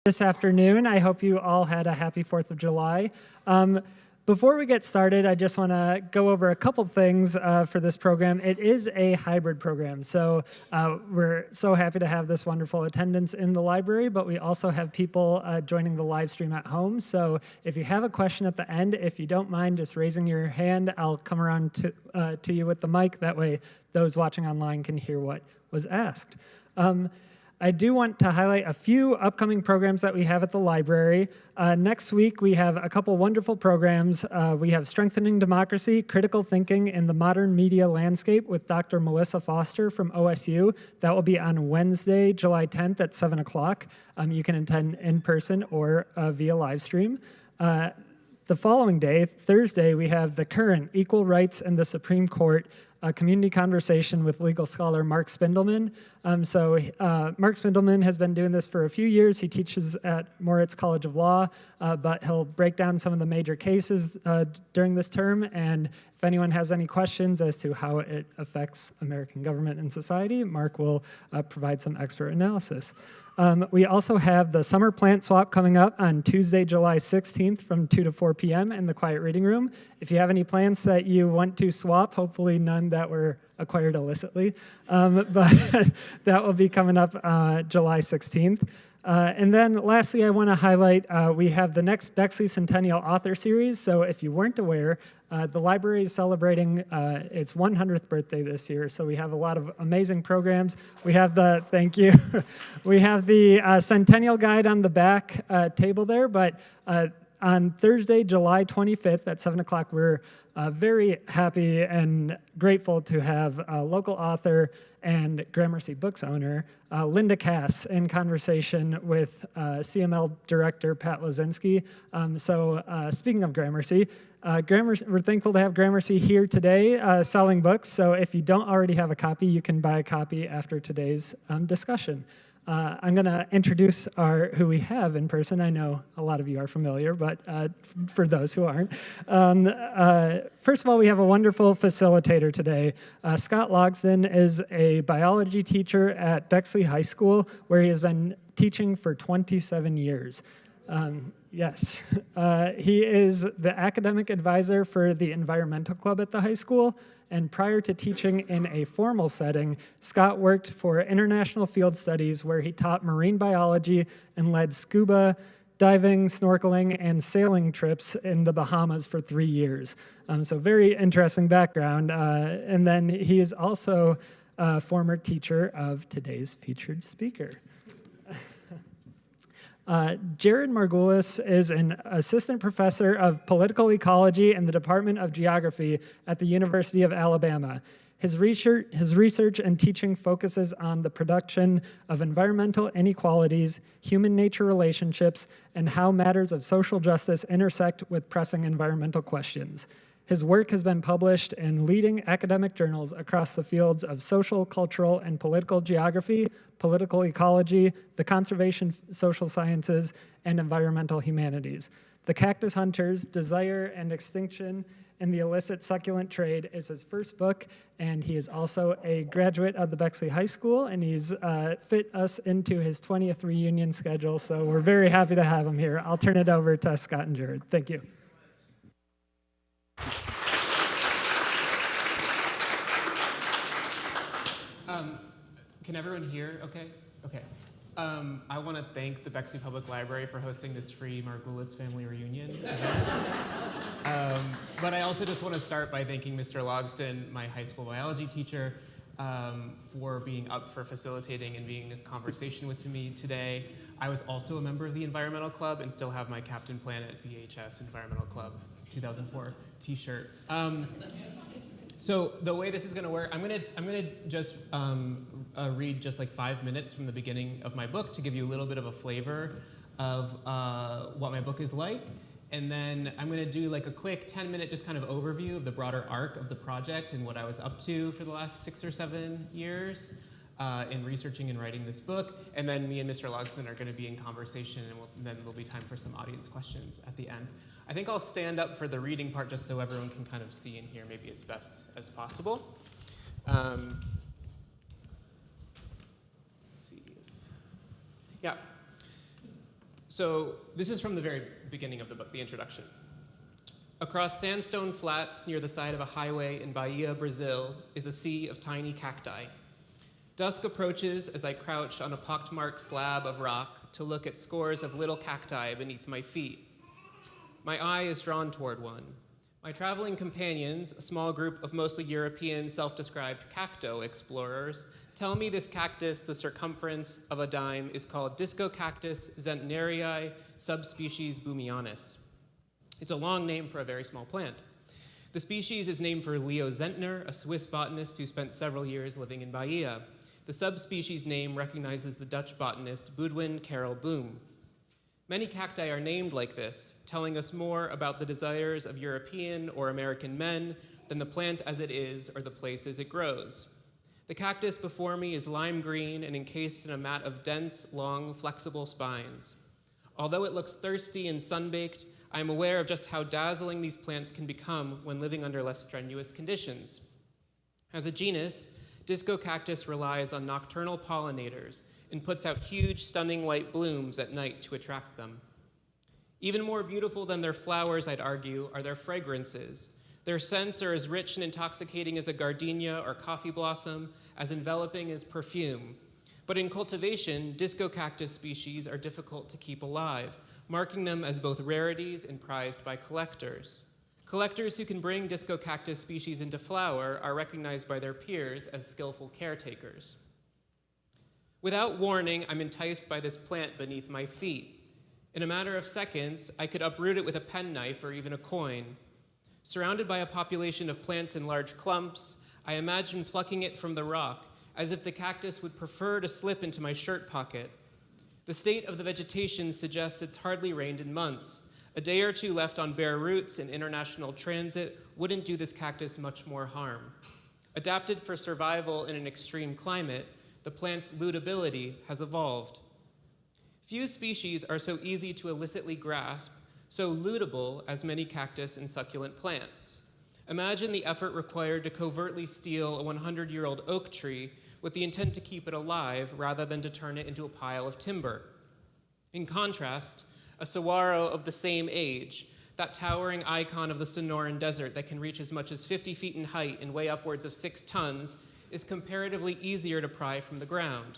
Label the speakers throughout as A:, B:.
A: This afternoon. I hope you all had a happy 4th of July. Before we get started, I just want to go over a couple things for this program. It is a hybrid program, so we're so happy to have this wonderful attendance in the library, but we also have people joining the live stream at home. So if you have a question at the end, if you don't mind just raising your hand, I'll come around to you with the mic. That way those watching online can hear what was asked. I do want to highlight a few upcoming programs that we have at the library. Next week, we have a couple wonderful programs. We have Strengthening Democracy, Critical Thinking in the Modern Media Landscape with Dr. Melissa Foster from OSU. That will be on Wednesday, July 10th at 7 o'clock. You can attend in person or via live stream. The following day, Thursday, we have The Current, Equal Rights in the Supreme Court, a community conversation with legal scholar Mark Spindelman. Mark Spindelman has been doing this for a few years. He teaches at Moritz College of Law, but he'll break down some of the major cases during this term. And if anyone has any questions as to how it affects American government and society, Mark will provide some expert analysis. We also have the Summer Plant Swap coming up on Tuesday, July 16th from 2 to 4 p.m. in the Quiet Reading Room. If you have any plants that you want to swap, hopefully none that were acquired illicitly, but that will be coming up July 16th. And then lastly, I want to highlight we have the next Bexley Centennial Author Series. So if you weren't aware, the library is celebrating its 100th birthday this year. So we have a lot of amazing programs. We have the, thank you, we have the Centennial Guide on the back table there, but on Thursday, July 25th at 7 o'clock, we're very happy and grateful to have a local author and Gramercy Books owner, Linda Cass, in conversation with CML director Pat Lozinski. Speaking of Gramercy, we're thankful to have Gramercy here today selling books. So if you don't already have a copy, you can buy a copy after today's discussion. I'm going to introduce who we have in person. I know a lot of you are familiar, but for those who aren't. First of all, we have a wonderful facilitator today. Scott Logsdon is a biology teacher at Bexley High School, where he has been teaching for 27 years. Yes, he is the academic advisor for the environmental club at the high school. And prior to teaching in a formal setting, Scott worked for International Field Studies, where he taught marine biology and led scuba diving, snorkeling, and sailing trips in the Bahamas for 3 years. So very interesting background. And then he is also a former teacher of today's featured speaker. Jared Margulies is an assistant professor of political ecology in the Department of Geography at the University of Alabama. His research and teaching focuses on the production of environmental inequalities, human-nature relationships, and how matters of social justice intersect with pressing environmental questions. His work has been published in leading academic journals across the fields of social, cultural, and political geography, political ecology, the conservation social sciences, and environmental humanities. The Cactus Hunters, Desire and Extinction, and the Illicit Succulent Trade is his first book, and he is also a graduate of the Bexley High School, and he's fit us into his 20th reunion schedule, so we're very happy to have him here. I'll turn it over to Scott and Jared. Thank you.
B: Can everyone hear okay? Okay. I want to thank the Bexley Public Library for hosting this free Margulies family reunion event. But I also just want to start by thanking Mr. Logsdon, my high school biology teacher, for being up for facilitating and being in conversation with me today. I was also a member of the Environmental Club and still have my Captain Planet VHS Environmental Club 2004 t-shirt. So the way this is going to work, I'm going to just read just like 5 minutes from the beginning of my book to give you a little bit of a flavor of what my book is like. And then I'm going to do like a quick 10-minute just kind of overview of the broader arc of the project and what I was up to for the last 6 or 7 years in researching and writing this book. And then me and Mr. Logsdon are going to be in conversation, and then there'll be time for some audience questions at the end. I think I'll stand up for the reading part just so everyone can kind of see and hear maybe as best as possible. Let's see. Yeah. So this is from the very beginning of the book, the introduction. Across sandstone flats near the side of a highway in Bahia, Brazil, is a sea of tiny cacti. Dusk approaches as I crouch on a pockmarked slab of rock to look at scores of little cacti beneath my feet. My eye is drawn toward one. My traveling companions, a small group of mostly European self-described cacto explorers, tell me this cactus, the circumference of a dime, is called Discocactus zentnerii, subspecies boomianus. It's a long name for a very small plant. The species is named for Leo Zentner, a Swiss botanist who spent several years living in Bahia. The subspecies name recognizes the Dutch botanist Boudewijn Karel Boom. Many cacti are named like this, telling us more about the desires of European or American men than the plant as it is or the places it grows. The cactus before me is lime green and encased in a mat of dense, long, flexible spines. Although it looks thirsty and sun-baked, I am aware of just how dazzling these plants can become when living under less strenuous conditions. As a genus, Discocactus relies on nocturnal pollinators and puts out huge, stunning white blooms at night to attract them. Even more beautiful than their flowers, I'd argue, are their fragrances. Their scents are as rich and intoxicating as a gardenia or coffee blossom, as enveloping as perfume. But in cultivation, Discocactus species are difficult to keep alive, marking them as both rarities and prized by collectors. Collectors who can bring Discocactus species into flower are recognized by their peers as skillful caretakers. Without warning, I'm enticed by this plant beneath my feet. In a matter of seconds, I could uproot it with a penknife or even a coin. Surrounded by a population of plants in large clumps, I imagine plucking it from the rock, as if the cactus would prefer to slip into my shirt pocket. The state of the vegetation suggests it's hardly rained in months. A day or two left on bare roots in international transit wouldn't do this cactus much more harm. Adapted for survival in an extreme climate, the plant's lootability has evolved. Few species are so easy to illicitly grasp, so lootable as many cactus and succulent plants. Imagine the effort required to covertly steal a 100-year-old oak tree with the intent to keep it alive rather than to turn it into a pile of timber. In contrast, a saguaro of the same age, that towering icon of the Sonoran Desert that can reach as much as 50 feet in height and weigh upwards of 6 tons, is comparatively easier to pry from the ground.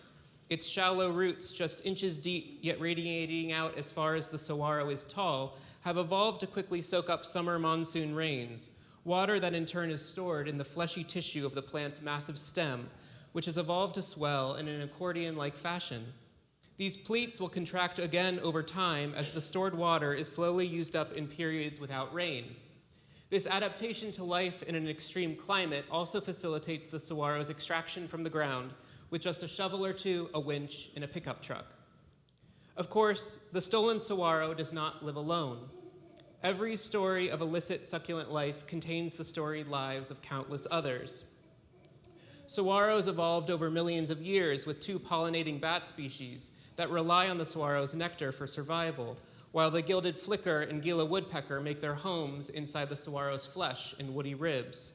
B: Its shallow roots, just inches deep, yet radiating out as far as the saguaro is tall, have evolved to quickly soak up summer monsoon rains, water that in turn is stored in the fleshy tissue of the plant's massive stem, which has evolved to swell in an accordion-like fashion. These pleats will contract again over time as the stored water is slowly used up in periods without rain. This adaptation to life in an extreme climate also facilitates the saguaro's extraction from the ground with just a shovel or two, a winch, and a pickup truck. Of course, the stolen saguaro does not live alone. Every story of illicit succulent life contains the storied lives of countless others. Saguaros evolved over millions of years with 2 pollinating bat species that rely on the saguaro's nectar for survival, while the gilded flicker and Gila woodpecker make their homes inside the saguaro's flesh and woody ribs.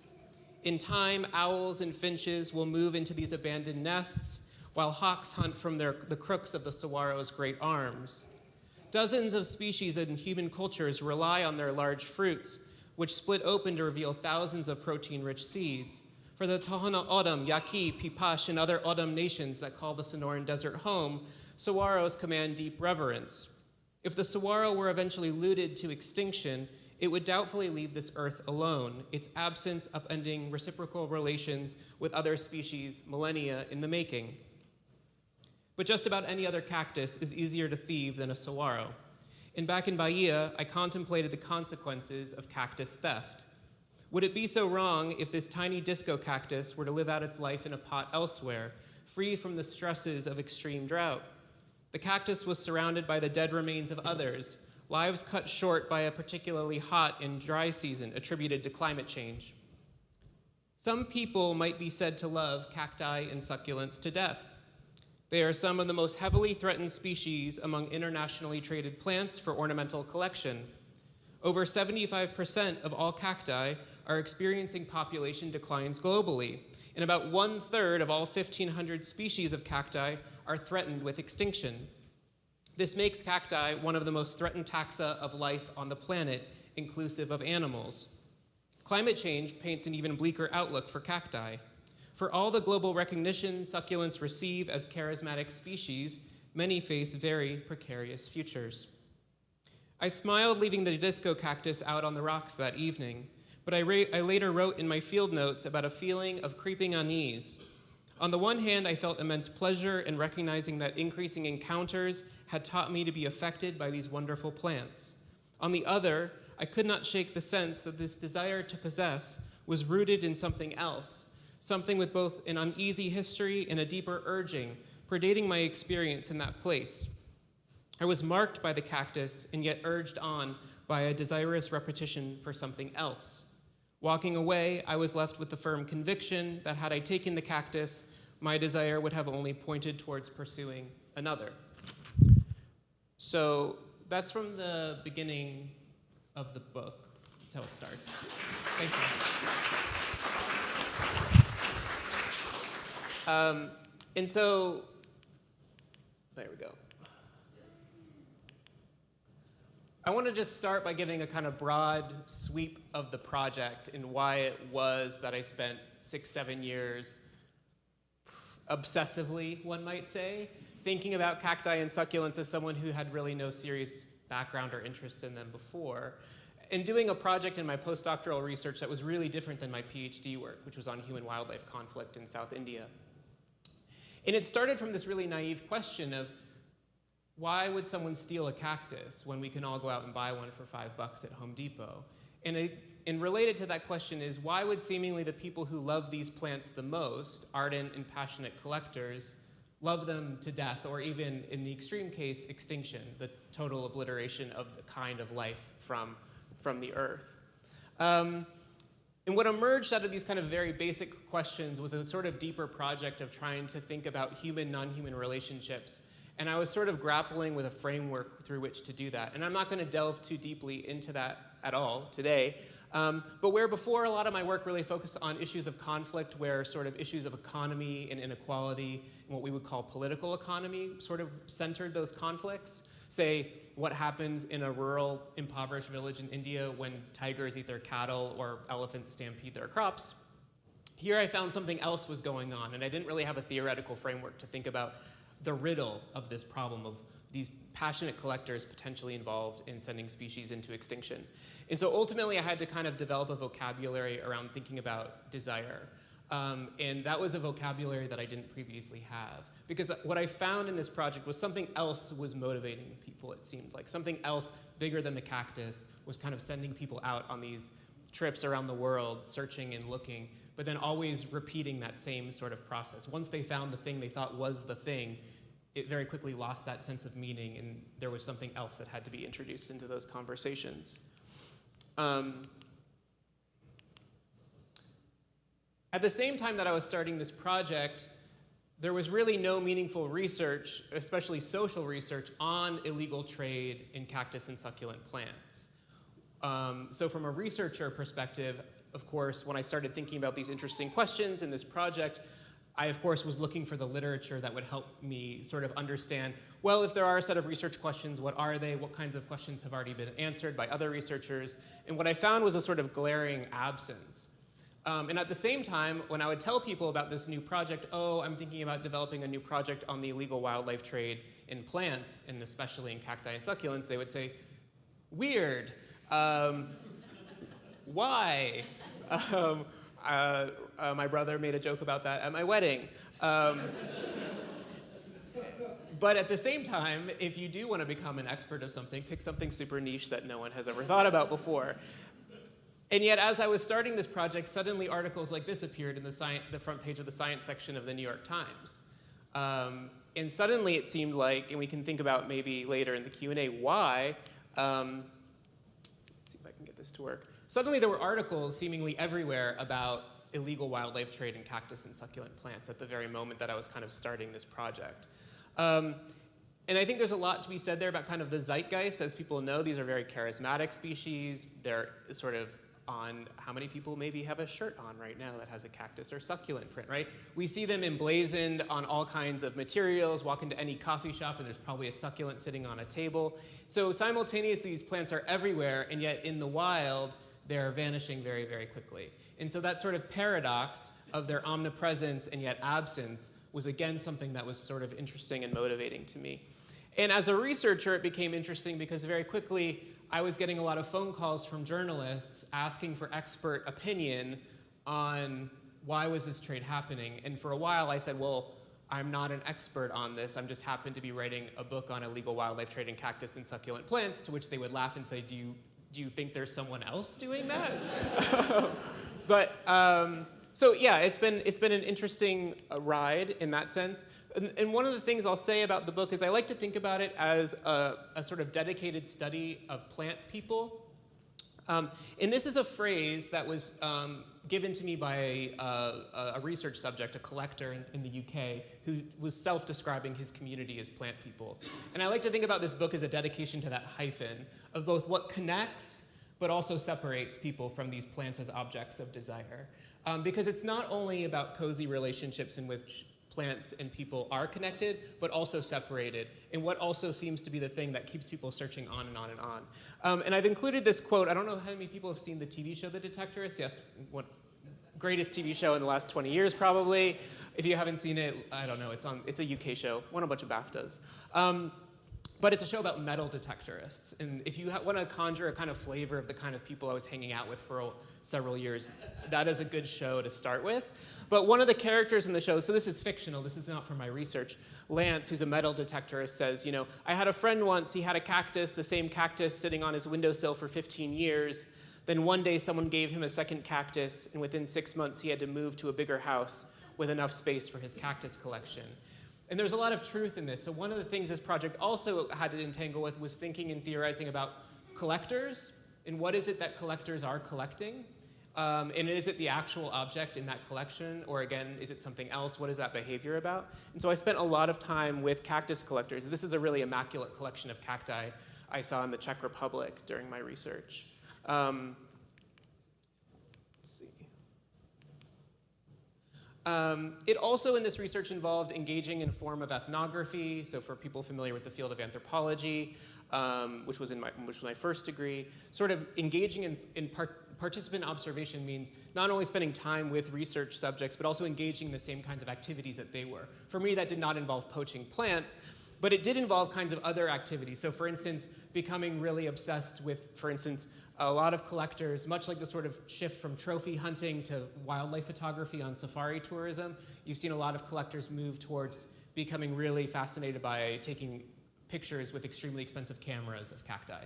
B: In time, owls and finches will move into these abandoned nests, while hawks hunt from the crooks of the saguaro's great arms. Dozens of species in human cultures rely on their large fruits, which split open to reveal thousands of protein-rich seeds. For the Tohono O'odham, Yaqui, Pipash, and other O'odham nations that call the Sonoran Desert home, saguaros command deep reverence. If the saguaro were eventually looted to extinction, it would doubtfully leave this earth alone, its absence upending reciprocal relations with other species millennia in the making. But just about any other cactus is easier to thieve than a saguaro. And back in Bahia, I contemplated the consequences of cactus theft. Would it be so wrong if this tiny disco cactus were to live out its life in a pot elsewhere, free from the stresses of extreme drought? The cactus was surrounded by the dead remains of others, lives cut short by a particularly hot and dry season attributed to climate change. Some people might be said to love cacti and succulents to death. They are some of the most heavily threatened species among internationally traded plants for ornamental collection. Over 75% of all cacti are experiencing population declines globally, and about 1/3 of all 1,500 species of cacti are threatened with extinction. This makes cacti one of the most threatened taxa of life on the planet, inclusive of animals. Climate change paints an even bleaker outlook for cacti. For all the global recognition succulents receive as charismatic species, many face very precarious futures. I smiled leaving the disco cactus out on the rocks that evening, but I later wrote in my field notes about a feeling of creeping unease. On the one hand, I felt immense pleasure in recognizing that increasing encounters had taught me to be affected by these wonderful plants. On the other, I could not shake the sense that this desire to possess was rooted in something else, something with both an uneasy history and a deeper urging, predating my experience in that place. I was marked by the cactus and yet urged on by a desirous repetition for something else. Walking away, I was left with the firm conviction that had I taken the cactus, my desire would have only pointed towards pursuing another. So that's from the beginning of the book. That's how it starts. Thank you. And so, there we go. I want to just start by giving a kind of broad sweep of the project and why it was that I spent 6-7 years obsessively, one might say, thinking about cacti and succulents as someone who had really no serious background or interest in them before, and doing a project in my postdoctoral research that was really different than my PhD work, which was on human-wildlife conflict in South India. And it started from this really naive question of, why would someone steal a cactus when we can all go out and buy one for $5 at Home Depot? And related to that question is, why would seemingly the people who love these plants the most, ardent and passionate collectors, love them to death, or even in the extreme case, extinction, the total obliteration of the kind of life from the earth? And what emerged out of these kind of very basic questions was a sort of deeper project of trying to think about human, non-human relationships. And I was sort of grappling with a framework through which to do that. And I'm not going to delve too deeply into that at all today. But where before a lot of my work really focused on issues of conflict, where sort of issues of economy and inequality and what we would call political economy sort of centered those conflicts. Say, what happens in a rural, impoverished village in India when tigers eat their cattle or elephants stampede their crops. Here I found something else was going on, and I didn't really have a theoretical framework to think about the riddle of this problem of these passionate collectors potentially involved in sending species into extinction. And so ultimately I had to kind of develop a vocabulary around thinking about desire. And that was a vocabulary that I didn't previously have. Because what I found in this project was something else was motivating people, it seemed like. Something else bigger than the cactus was kind of sending people out on these trips around the world, searching and looking, but then always repeating that same sort of process. Once they found the thing they thought was the thing, it very quickly lost that sense of meaning, and there was something else that had to be introduced into those conversations. At the same time that I was starting this project, there was really no meaningful research, especially social research, on illegal trade in cactus and succulent plants. So from a researcher perspective, of course, when I started thinking about these interesting questions in this project, I, of course, was looking for the literature that would help me sort of understand, well, if there are a set of research questions, what are they? What kinds of questions have already been answered by other researchers? And what I found was a sort of glaring absence. And at the same time, when I would tell people about this new project, oh, I'm thinking about developing a new project on the illegal wildlife trade in plants, and especially in cacti and succulents, they would say, weird. Why? My brother made a joke about that at my wedding. But at the same time, if you do want to become an expert of something, pick something super niche that no one has ever thought about before. And yet, as I was starting this project, suddenly articles like this appeared in the front page of the science section of the New York Times. And suddenly it seemed like, and we can think about maybe later in the Q&A why, let's see if I can get this to work. Suddenly there were articles seemingly everywhere about illegal wildlife trade in cactus and succulent plants at the very moment that I was kind of starting this project. And I think there's a lot to be said there about kind of the zeitgeist. As people know, these are very charismatic species. They're sort of on how many people maybe have a shirt on right now that has a cactus or succulent print, right? We see them emblazoned on all kinds of materials. Walk into any coffee shop and there's probably a succulent sitting on a table. So simultaneously, these plants are everywhere, and yet in the wild, they're vanishing very, very quickly. And so that sort of paradox of their omnipresence and yet absence was again something that was sort of interesting and motivating to me. And as a researcher, it became interesting because very quickly, I was getting a lot of phone calls from journalists asking for expert opinion on why was this trade happening. And for a while I said, well, I'm not an expert on this. I'm just happened to be writing a book on illegal wildlife trade in cactus and succulent plants, to which they would laugh and say, do you think there's someone else doing that? So yeah, it's been an interesting ride in that sense. And one of the things I'll say about the book is I like to think about it as a sort of dedicated study of plant people. And this is a phrase that was given to me by a research subject, a collector in the UK, who was self-describing his community as plant people. And I like to think about this book as a dedication to that hyphen of both what connects but also separates people from these plants as objects of desire. Because it's not only about cozy relationships in which plants and people are connected, but also separated, and what also seems to be the thing that keeps people searching on and on and on. And I've included this quote. I don't know how many people have seen the TV show The Detectorists. Yes, greatest TV show in the last 20 years, probably. If you haven't seen it, I don't know. It's a UK show, won a bunch of BAFTAs. But it's a show about metal detectorists. And if you want to conjure a kind of flavor of the kind of people I was hanging out with for several years, that is a good show to start with. But one of the characters in the show, so this is fictional, this is not from my research, Lance, who's a metal detectorist, says, I had a friend once, he had a cactus, the same cactus sitting on his windowsill for 15 years. Then one day someone gave him a second cactus, and within 6 months he had to move to a bigger house with enough space for his cactus collection. And there's a lot of truth in this. So one of the things this project also had to entangle with was thinking and theorizing about collectors, and what is it that collectors are collecting? And is it the actual object in that collection? Or again, is it something else? What is that behavior about? And so I spent a lot of time with cactus collectors. This is a really immaculate collection of cacti I saw in the Czech Republic during my research. Let's see. It also, in this research, involved engaging in a form of ethnography. So for people familiar with the field of anthropology, which was my first degree, sort of engaging in participant observation means not only spending time with research subjects, but also engaging in the same kinds of activities that they were. For me, that did not involve poaching plants, but it did involve kinds of other activities. So for instance, becoming really obsessed with, for instance, a lot of collectors, much like the sort of shift from trophy hunting to wildlife photography on safari tourism, you've seen a lot of collectors move towards becoming really fascinated by taking pictures with extremely expensive cameras of cacti.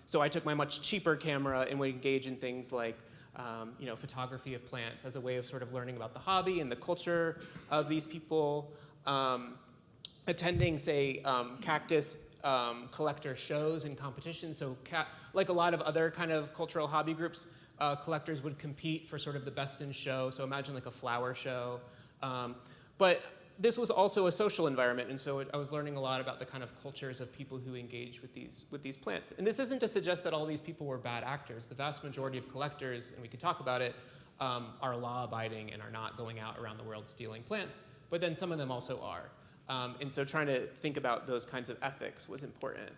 B: So I took my much cheaper camera and would engage in things like photography of plants as a way of sort of learning about the hobby and the culture of these people. Attending, say, cactus collector shows and competitions. So like a lot of other kind of cultural hobby groups, collectors would compete for sort of the best in show. So imagine like a flower show. But this was also a social environment, and so I was learning a lot about the kind of cultures of people who engage with these plants. And this isn't to suggest that all these people were bad actors. The vast majority of collectors, and we can talk about it, are law-abiding and are not going out around the world stealing plants. But then some of them also are. And so trying to think about those kinds of ethics was important.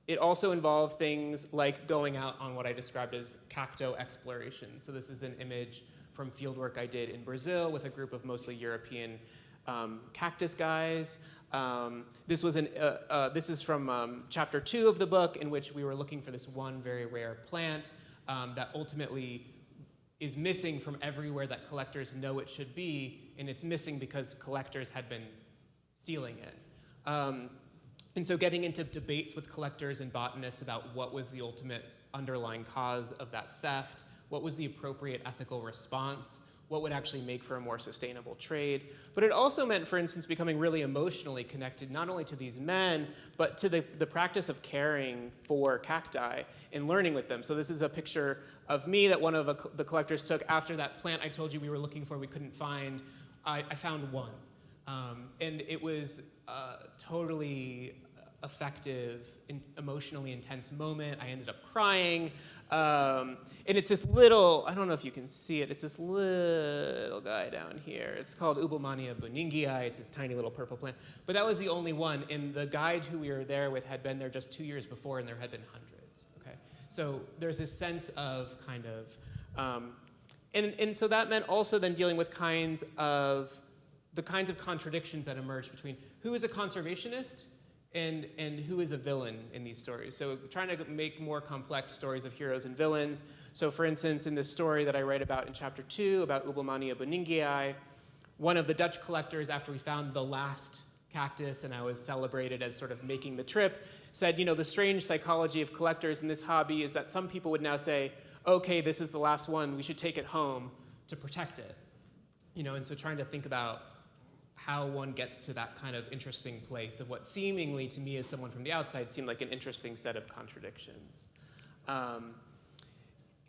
B: It also involved things like going out on what I described as CAO Exploration. So this is an image from fieldwork I did in Brazil with a group of mostly European cactus guys. This is from chapter 2 of the book, in which we were looking for this one very rare plant that ultimately is missing from everywhere that collectors know it should be, and it's missing because collectors had been stealing it. And so getting into debates with collectors and botanists about what was the ultimate underlying cause of that theft, what was the appropriate ethical response, what would actually make for a more sustainable trade. But it also meant, for instance, becoming really emotionally connected not only to these men, but to the practice of caring for cacti and learning with them. So this is a picture of me that one of the collectors took after that plant I told you we were looking for, we couldn't find. I found one. And it was totally effective, emotionally intense moment. I ended up crying. And it's this little, I don't know if you can see it, it's this little guy down here. It's called Ubelmania boningii. It's this tiny little purple plant. But that was the only one. And the guide who we were there with had been there just 2 years before, and there had been hundreds. Okay? So there's this sense of kind of, and so that meant also then dealing with the kinds of contradictions that emerge between who is a conservationist and who is a villain in these stories. So trying to make more complex stories of heroes and villains. So for instance, in this story that I write about in chapter 2 about Ubelmania boningii, one of the Dutch collectors, after we found the last cactus and I was celebrated as sort of making the trip, said, you know, the strange psychology of collectors in this hobby is that some people would now say, okay, this is the last one, we should take it home to protect it. You know, and so trying to think about how one gets to that kind of interesting place of what seemingly to me as someone from the outside seemed like an interesting set of contradictions.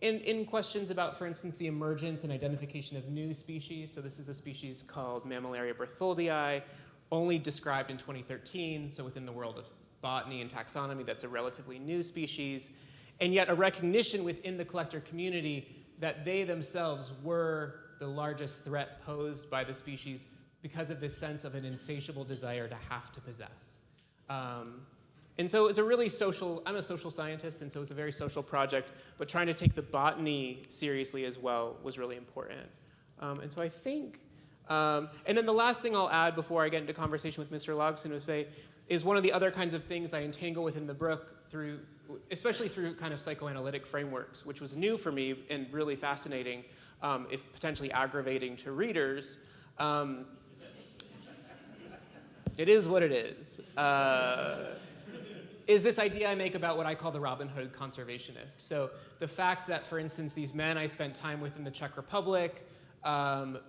B: In questions about, for instance, the emergence and identification of new species, so this is a species called Mammillaria bertholdii, only described in 2013, so within the world of botany and taxonomy, that's a relatively new species, and yet a recognition within the collector community that they themselves were the largest threat posed by the species because of this sense of an insatiable desire to have to possess. And so it was a really social, I'm a social scientist, and so it was a very social project, but trying to take the botany seriously as well was really important. And so I think, and then the last thing I'll add before I get into conversation with Mr. Logsdon was say, is one of the other kinds of things I entangle within the book through, especially through kind of psychoanalytic frameworks, which was new for me and really fascinating, if potentially aggravating to readers. It is what it is this idea I make about what I call the Robin Hood conservationist. So the fact that, for instance, these men I spent time with in the Czech Republic,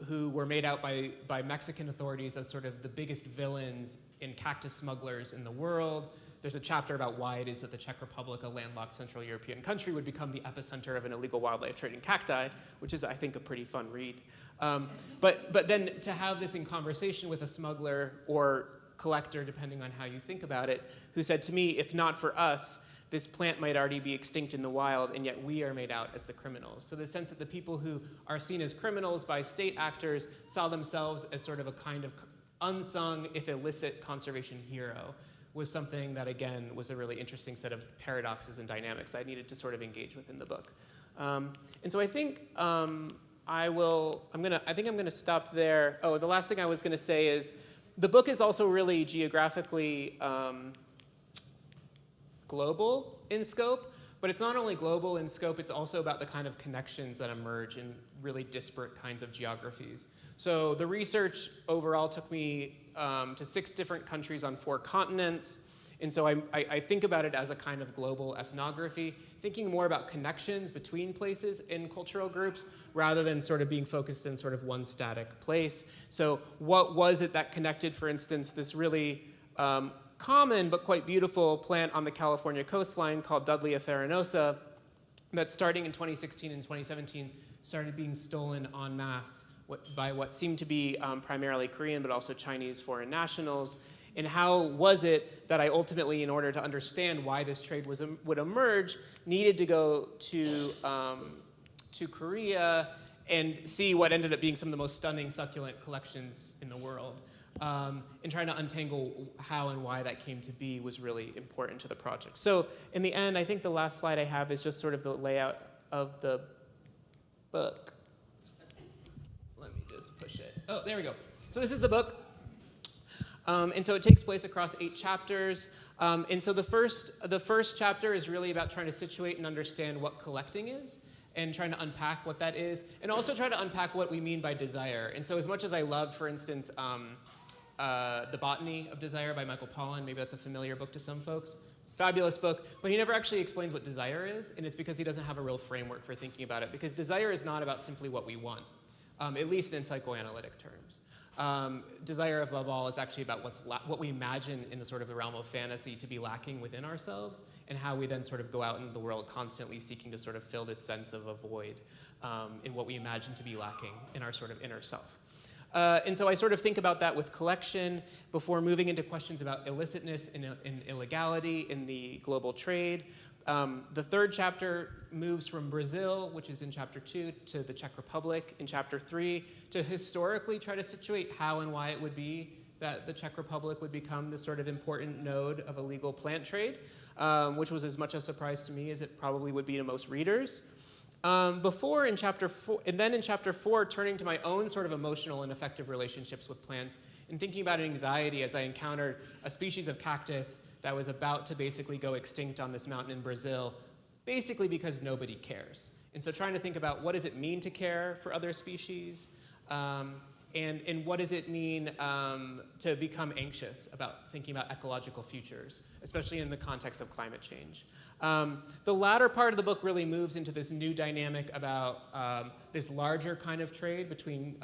B: who were made out by Mexican authorities as sort of the biggest villains in cactus smugglers in the world. There's a chapter about why it is that the Czech Republic, a landlocked Central European country, would become the epicenter of an illegal wildlife trade in cacti, which is, I think, a pretty fun read. But then to have this in conversation with a smuggler or collector, depending on how you think about it, who said to me, if not for us, this plant might already be extinct in the wild, and yet we are made out as the criminals. So the sense that the people who are seen as criminals by state actors saw themselves as sort of a kind of unsung, if illicit, conservation hero was something that, again, was a really interesting set of paradoxes and dynamics I needed to sort of engage with in the book. And so I think I'm gonna stop there. Oh, the last thing I was gonna say is, the book is also really geographically global in scope, but it's not only global in scope, it's also about the kind of connections that emerge in really disparate kinds of geographies. So the research overall took me to 6 different countries on 4 continents, and so I think about it as a kind of global ethnography, thinking more about connections between places in cultural groups rather than sort of being focused in sort of one static place. So what was it that connected, for instance, this really common but quite beautiful plant on the California coastline called Dudleya farinosa that starting in 2016 and 2017 started being stolen en masse by what seemed to be primarily Korean but also Chinese foreign nationals. And how was it that I ultimately, in order to understand why this trade would emerge, needed to go to Korea and see what ended up being some of the most stunning succulent collections in the world. And trying to untangle how and why that came to be was really important to the project. So in the end, I think the last slide I have is just sort of the layout of the book. Let me just push it. Oh, there we go. So this is the book. And so it takes place across 8 chapters. And so the first chapter is really about trying to situate and understand what collecting is and trying to unpack what that is, and also try to unpack what we mean by desire. And so as much as I loved, for instance, The Botany of Desire by Michael Pollan, maybe that's a familiar book to some folks, fabulous book, but he never actually explains what desire is, and it's because he doesn't have a real framework for thinking about it, because desire is not about simply what we want, at least in psychoanalytic terms. Desire, above all, is actually about what we imagine in the sort of the realm of fantasy to be lacking within ourselves, and how we then sort of go out into the world constantly seeking to sort of fill this sense of a void in what we imagine to be lacking in our sort of inner self. And so I sort of think about that with collection before moving into questions about illicitness and illegality in the global trade. The third chapter moves from Brazil, which is in chapter 2, to the Czech Republic in chapter 3, to historically try to situate how and why it would be that the Czech Republic would become this sort of important node of illegal plant trade, which was as much a surprise to me as it probably would be to most readers. Before in chapter 4, and then in chapter 4, turning to my own sort of emotional and affective relationships with plants and thinking about anxiety as I encountered a species of cactus that was about to basically go extinct on this mountain in Brazil, basically because nobody cares. And so trying to think about what does it mean to care for other species, and what does it mean to become anxious about thinking about ecological futures, especially in the context of climate change. The latter part of the book really moves into this new dynamic about this larger kind of trade between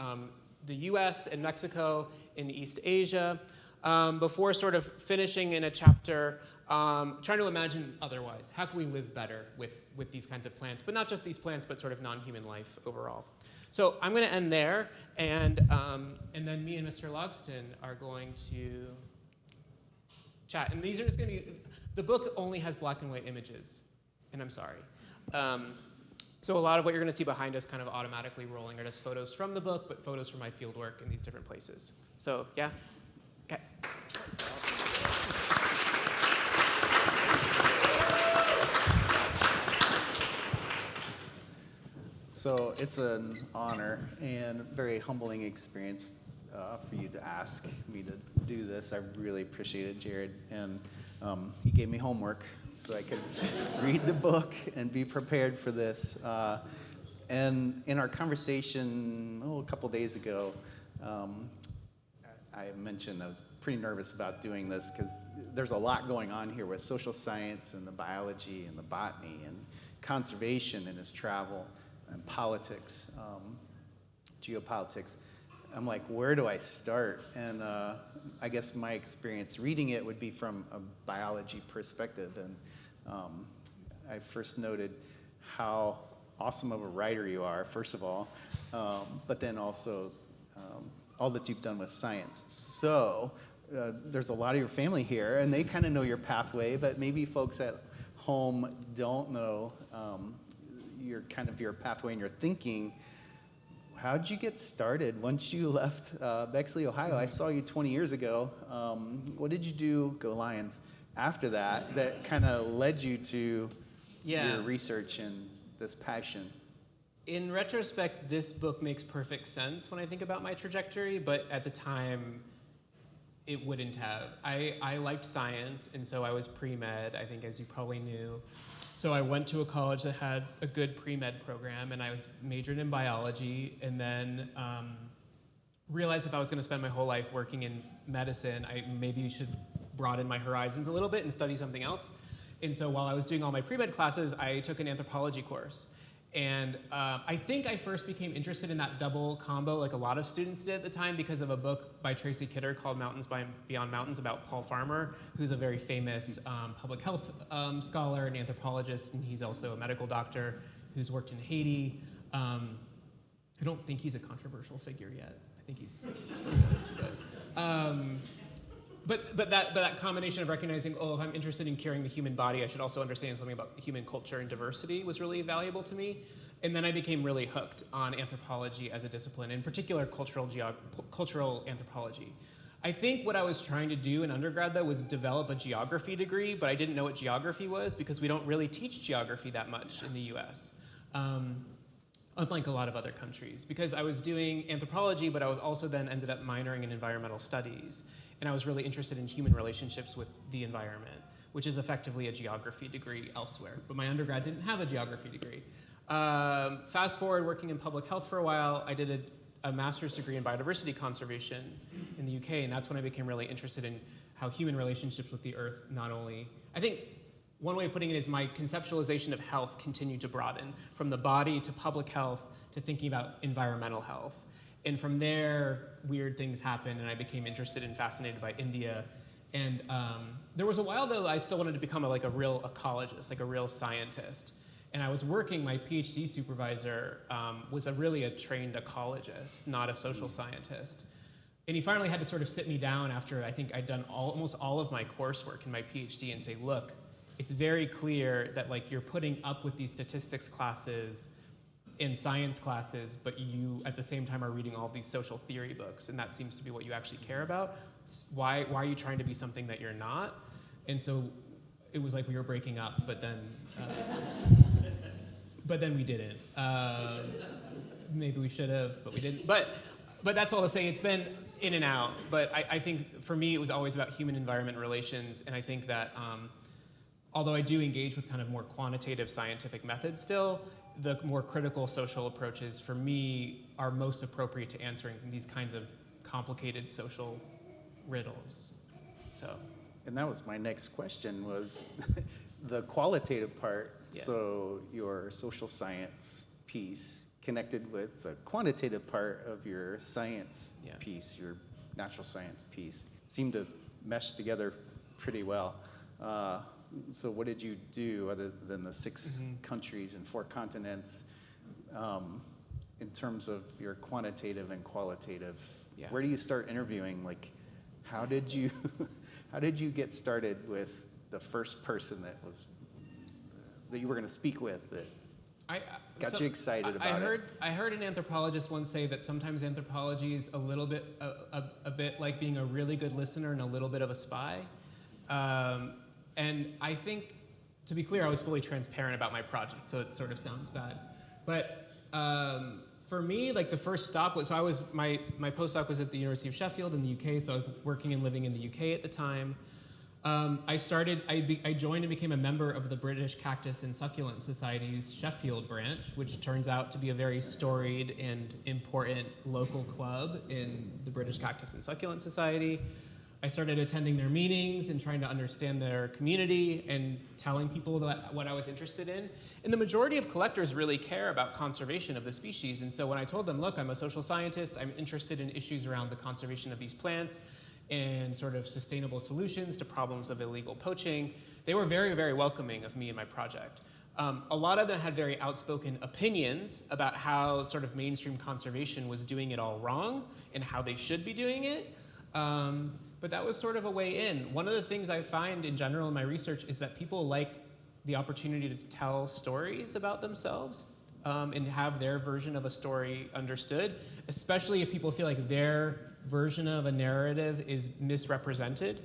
B: the US and Mexico in East Asia, before sort of finishing in a chapter trying to imagine otherwise. How can we live better with these kinds of plants? But not just these plants, but sort of non-human life overall. So I'm going to end there, and then me and Mr. Logsdon are going to chat. And these are just going to be, the book only has black and white images, and I'm sorry. So a lot of what you're going to see behind us kind of automatically rolling are just photos from the book, but photos from my field work in these different places. So yeah, okay.
C: So it's an honor and very humbling experience for you to ask me to do this. I really appreciate it, Jared. And he gave me homework so I could read the book and be prepared for this. And in our conversation a couple days ago, I mentioned I was pretty nervous about doing this because there's a lot going on here with social science and the biology and the botany and conservation and his travel and politics, geopolitics. I'm like, where do I start? And I guess my experience reading it would be from a biology perspective. And I first noted how awesome of a writer you are, first of all, but then also all that you've done with science. So there's a lot of your family here, and they kind of know your pathway, but maybe folks at home don't know your pathway and your thinking. How'd you get started once you left Bexley, Ohio? I saw you 20 years ago. What did you do, go Lions, after that kind of led you to your research and this passion?
B: In retrospect, this book makes perfect sense when I think about my trajectory, but at the time, it wouldn't have. I liked science, and so I was pre-med, I think, as you probably knew. So I went to a college that had a good pre-med program, and I was majored in biology, and then realized if I was going to spend my whole life working in medicine, I maybe should broaden my horizons a little bit and study something else. And so while I was doing all my pre-med classes, I took an anthropology course. And I think I first became interested in that double combo, like a lot of students did at the time, because of a book by Tracy Kidder called Mountains Beyond Mountains about Paul Farmer, who's a very famous public health scholar and anthropologist, and he's also a medical doctor who's worked in Haiti. I don't think he's a controversial figure yet. I think he's still good. But that combination of recognizing, if I'm interested in curing the human body, I should also understand something about human culture and diversity was really valuable to me. And then I became really hooked on anthropology as a discipline, in particular cultural anthropology. I think what I was trying to do in undergrad, though, was develop a geography degree, but I didn't know what geography was because we don't really teach geography that much in the US, unlike a lot of other countries. Because I was doing anthropology, but I was also then ended up minoring in environmental studies. And I was really interested in human relationships with the environment, which is effectively a geography degree elsewhere. But my undergrad didn't have a geography degree. Fast forward, working in public health for a while, I did a master's degree in biodiversity conservation in the UK, and that's when I became really interested in how human relationships with the earth not only, I think one way of putting it is my conceptualization of health continued to broaden from the body to public health to thinking about environmental health. And from there, weird things happened, and I became interested and fascinated by India. And there was a while, though, I still wanted to become a real ecologist, like a real scientist. And I was working, my PhD supervisor was really a trained ecologist, not a social scientist. And he finally had to sort of sit me down after I think I'd done almost all of my coursework in my PhD and say, look, it's very clear that like you're putting up with these statistics classes in science classes, but you at the same time are reading all of these social theory books, and that seems to be what you actually care about. Why are you trying to be something that you're not? And so it was like we were breaking up, but then we didn't. Maybe we should have, but we didn't. But that's all to say, it's been in and out. But I think for me, it was always about human-environment relations, and I think that although I do engage with kind of more quantitative scientific methods still, the more critical social approaches for me are most appropriate to answering these kinds of complicated social riddles. So.
C: And that was my next question, was the qualitative part.
B: Yeah.
C: So your social science piece connected with the quantitative part of your science piece, your natural science piece, seemed to mesh together pretty well. So what did you do other than the 6 countries and 4 continents in terms of your quantitative and qualitative?
B: Yeah.
C: Where do you start interviewing? Like, how did you get started with the first person that you were going to speak with that got you excited about it?
B: I heard an anthropologist once say that sometimes anthropology is a little bit a bit like being a really good listener and a little bit of a spy. And I think, to be clear, I was fully transparent about my project, so it sort of sounds bad. But for me, like the first stop was, so my postdoc was at the University of Sheffield in the UK, so I was working and living in the UK at the time. I joined and became a member of the British Cactus and Succulent Society's Sheffield branch, which turns out to be a very storied and important local club in the British Cactus and Succulent Society. I started attending their meetings and trying to understand their community and telling people what I was interested in. And the majority of collectors really care about conservation of the species. And so when I told them, look, I'm a social scientist, I'm interested in issues around the conservation of these plants and sort of sustainable solutions to problems of illegal poaching, they were very, very welcoming of me and my project. A lot of them had very outspoken opinions about how sort of mainstream conservation was doing it all wrong and how they should be doing it. But that was sort of a way in. One of the things I find in general in my research is that people like the opportunity to tell stories about themselves and have their version of a story understood, especially if people feel like their version of a narrative is misrepresented.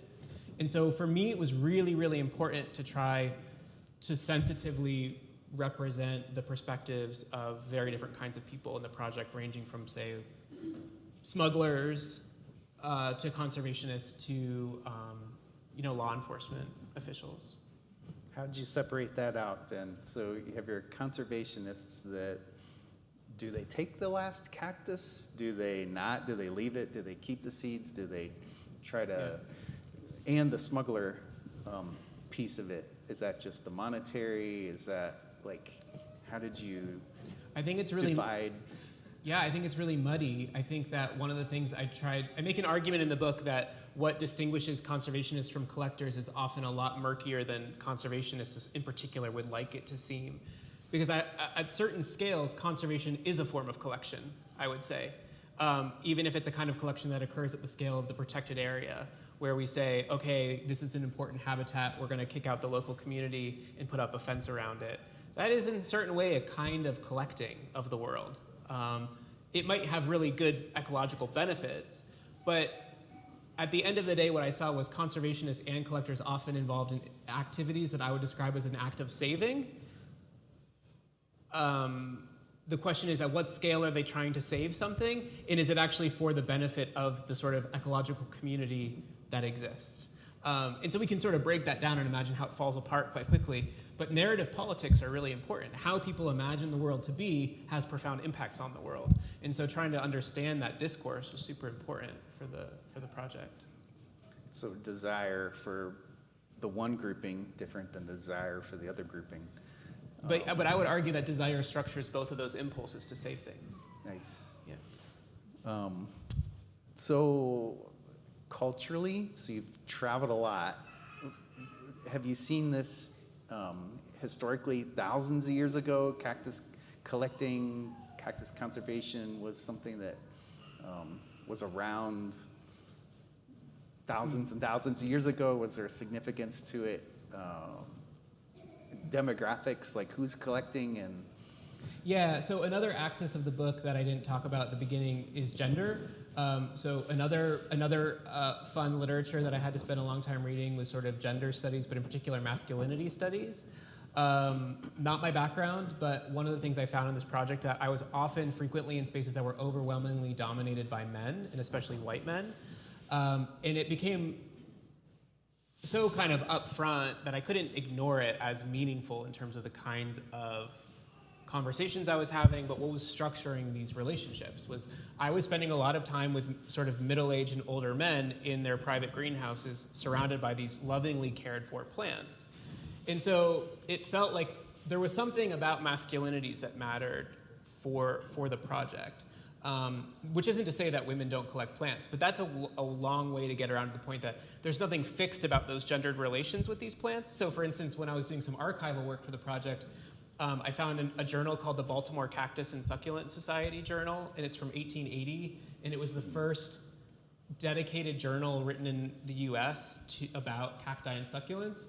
B: And so for me, it was really, really important to try to sensitively represent the perspectives of very different kinds of people in the project, ranging from, say, smugglers, to conservationists, to law enforcement officials.
C: How did you separate that out then? So you have your conservationists that, do they take the last cactus? Do they not? Do they leave it? Do they keep the seeds? Do they try to, and the smuggler piece of it, is that just the monetary? Is that like, how did you divide?
B: Yeah, I think it's really muddy. I think that one of the things I make an argument in the book that what distinguishes conservationists from collectors is often a lot murkier than conservationists in particular would like it to seem. Because at certain scales, conservation is a form of collection, I would say. Even if it's a kind of collection that occurs at the scale of the protected area, where we say, okay, this is an important habitat, we're gonna kick out the local community and put up a fence around it. That is in a certain way a kind of collecting of the world. It might have really good ecological benefits, but at the end of the day, what I saw was conservationists and collectors often involved in activities that I would describe as an act of saving. The question is, at what scale are they trying to save something? And is it actually for the benefit of the sort of ecological community that exists? And so we can sort of break that down and imagine how it falls apart quite quickly. But narrative politics are really important. How people imagine the world to be has profound impacts on the world. And so trying to understand that discourse was super important for the project.
C: So desire for the one grouping different than desire for the other grouping.
B: But I would argue that desire structures both of those impulses to save things.
C: Nice.
B: Yeah.
C: So culturally, so you've traveled a lot. Have you seen this historically, thousands of years ago, cactus collecting, cactus conservation was something that was around thousands and thousands of years ago? Was there significance to it? Demographics, like who's collecting and...
B: Yeah, so another axis of the book that I didn't talk about at the beginning is gender. So another fun literature that I had to spend a long time reading was sort of gender studies, but in particular masculinity studies. Not my background, but one of the things I found in this project that I was often frequently in spaces that were overwhelmingly dominated by men, and especially white men. And it became so kind of upfront that I couldn't ignore it as meaningful in terms of the kinds of conversations I was having, but what was structuring these relationships was I was spending a lot of time with sort of middle-aged and older men in their private greenhouses surrounded by these lovingly cared for plants. And so it felt like there was something about masculinities that mattered for the project, which isn't to say that women don't collect plants, but that's a long way to get around to the point that there's nothing fixed about those gendered relations with these plants. So for instance, when I was doing some archival work for the project, I found a journal called the Baltimore Cactus and Succulent Society Journal, and it's from 1880, and it was the first dedicated journal written in the US about cacti and succulents.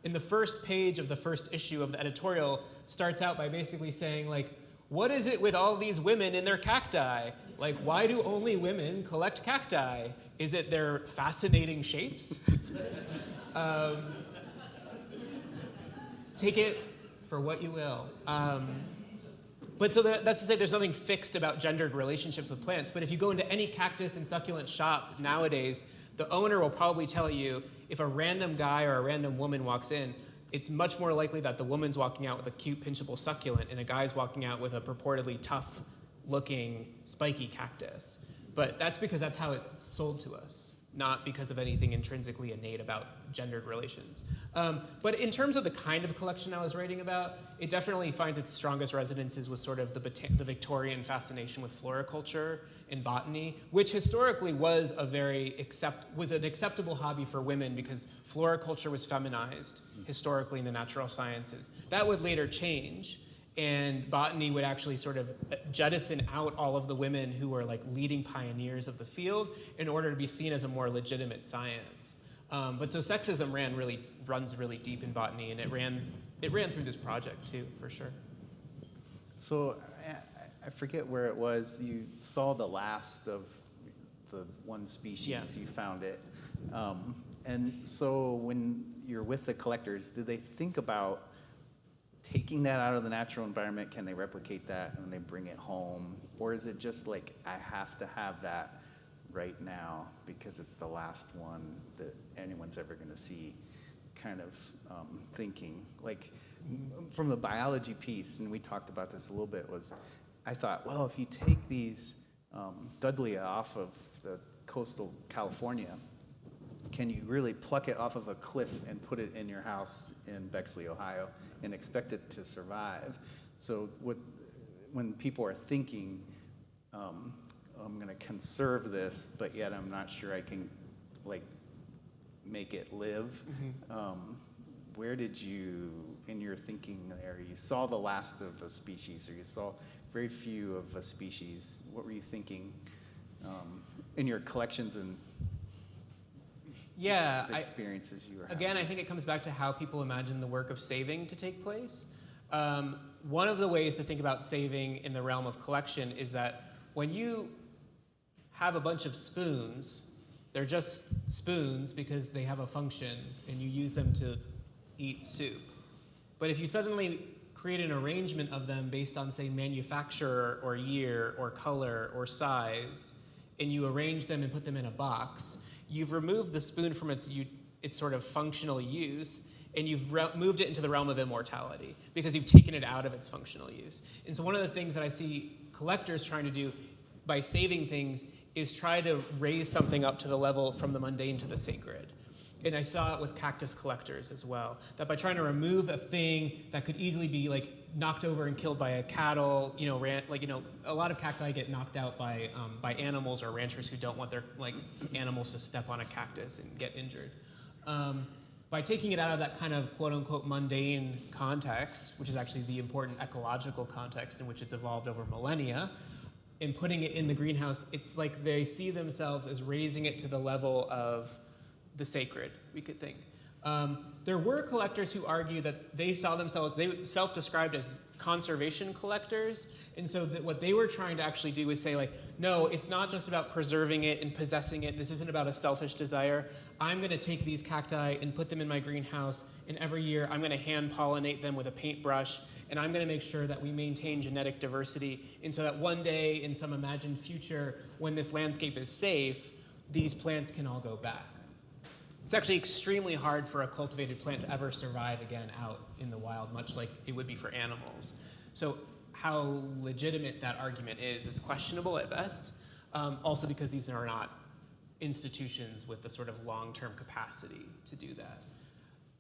B: And the first page of the first issue of the editorial starts out by basically saying, like, what is it with all these women and their cacti? Like, why do only women collect cacti? Is it their fascinating shapes? Take it for what you will. But so that's to say there's nothing fixed about gendered relationships with plants, but if you go into any cactus and succulent shop nowadays, the owner will probably tell you if a random guy or a random woman walks in, it's much more likely that the woman's walking out with a cute pinchable succulent and a guy's walking out with a purportedly tough looking spiky cactus. But that's because that's how it's sold to us, not because of anything intrinsically innate about gendered relations. But in terms of the kind of collection I was writing about, it definitely finds its strongest resonances with sort of the Victorian fascination with floriculture and botany, which historically was an acceptable hobby for women because floriculture was feminized historically in the natural sciences. That would later change, and botany would actually sort of jettison out all of the women who were like leading pioneers of the field in order to be seen as a more legitimate science. But so sexism runs really deep in botany, and it ran through this project too, for sure.
C: So I forget where it was. You saw the last of the one species.
B: Yeah.
C: You found it. And so when you're with the collectors, do they think about taking that out of the natural environment? Can they replicate that when they bring it home? Or is it just like, I have to have that right now because it's the last one that anyone's ever going to see, kind of thinking? Like, from the biology piece, and we talked about this a little bit, was I thought, well, if you take these Duia off of the coastal California, can you really pluck it off of a cliff and put it in your house in Bexley, Ohio, and expect it to survive? So when people are thinking, I'm going to conserve this, but yet I'm not sure I can like make it live. Mm-hmm. Where did you, in your thinking there, you saw the last of a species, or you saw very few of a species? What were you thinking in your collections and the experiences you were having?
B: Again, I think it comes back to how people imagine the work of saving to take place. One of the ways to think about saving in the realm of collection is that when you have a bunch of spoons, they're just spoons because they have a function and you use them to eat soup. But if you suddenly create an arrangement of them based on, say, manufacturer or year or color or size, and you arrange them and put them in a box, you've removed the spoon from its sort of functional use, and you've moved it into the realm of immortality because you've taken it out of its functional use. And so one of the things that I see collectors trying to do by saving things is try to raise something up to the level from the mundane to the sacred. And I saw it with cactus collectors as well, that by trying to remove a thing that could easily be like knocked over and killed by a cattle, a lot of cacti get knocked out by animals or ranchers who don't want their animals to step on a cactus and get injured. by taking it out of that kind of quote unquote mundane context, which is actually the important ecological context in which it's evolved over millennia, and putting it in the greenhouse, it's like they see themselves as raising it to the level of the sacred, we could think. There were collectors who argue that they saw themselves, they self-described as conservation collectors, and so that what they were trying to actually do is say like, no, it's not just about preserving it and possessing it, this isn't about a selfish desire. I'm gonna take these cacti and put them in my greenhouse, and every year I'm gonna hand pollinate them with a paintbrush, and I'm gonna make sure that we maintain genetic diversity, and so that one day in some imagined future, when this landscape is safe, these plants can all go back. It's actually extremely hard for a cultivated plant to ever survive again out in the wild, much like it would be for animals. So how legitimate that argument is questionable at best, also because these are not institutions with the sort of long-term capacity to do that.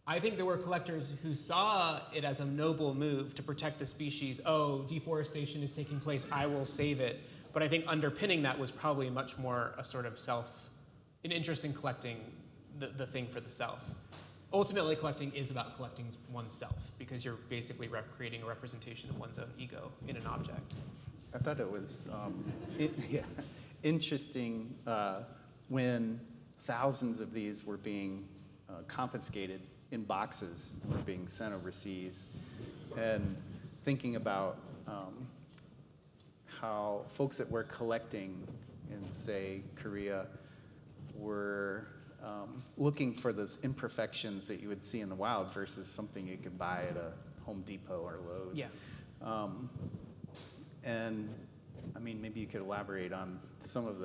B: I think there were collectors who saw it as a noble move to protect the species. Oh, deforestation is taking place, I will save it. But I think underpinning that was probably much more a sort of an interest in collecting the thing for the self. Ultimately, collecting is about collecting oneself, because you're basically creating a representation of one's own ego in an object.
C: I thought it was interesting when thousands of these were being confiscated in boxes, were being sent overseas, and thinking about how folks that were collecting in, say, Korea were looking for those imperfections that you would see in the wild versus something you could buy at a Home Depot or Lowe's.
B: Yeah.
C: And I mean, maybe you could elaborate on some of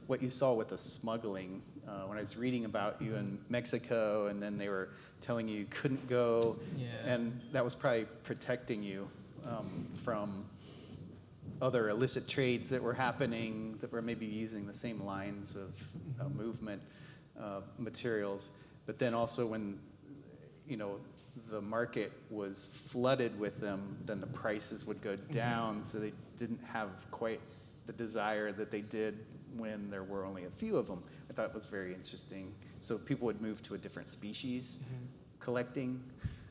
C: what you saw with the smuggling. When I was reading about you in Mexico, and then they were telling you couldn't go, and that was probably protecting you from other illicit trades that were happening that were maybe using the same lines of movement. Materials, but then also when, the market was flooded with them, then the prices would go down, so they didn't have quite the desire that they did when there were only a few of them. I thought it was very interesting. So people would move to a different species collecting.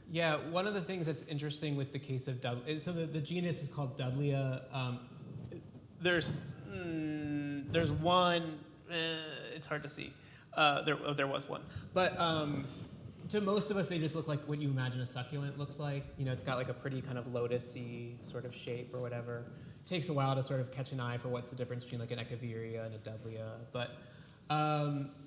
B: Yeah, one of the things that's interesting with the case of so the genus is called Dudleya. There's one, it's hard to see. There was one. But to most of us, they just look like what you imagine a succulent looks like. It's got like a pretty kind of lotus-y sort of shape or whatever. It takes a while to sort of catch an eye for what's the difference between like an Echeveria and a Dudleya. But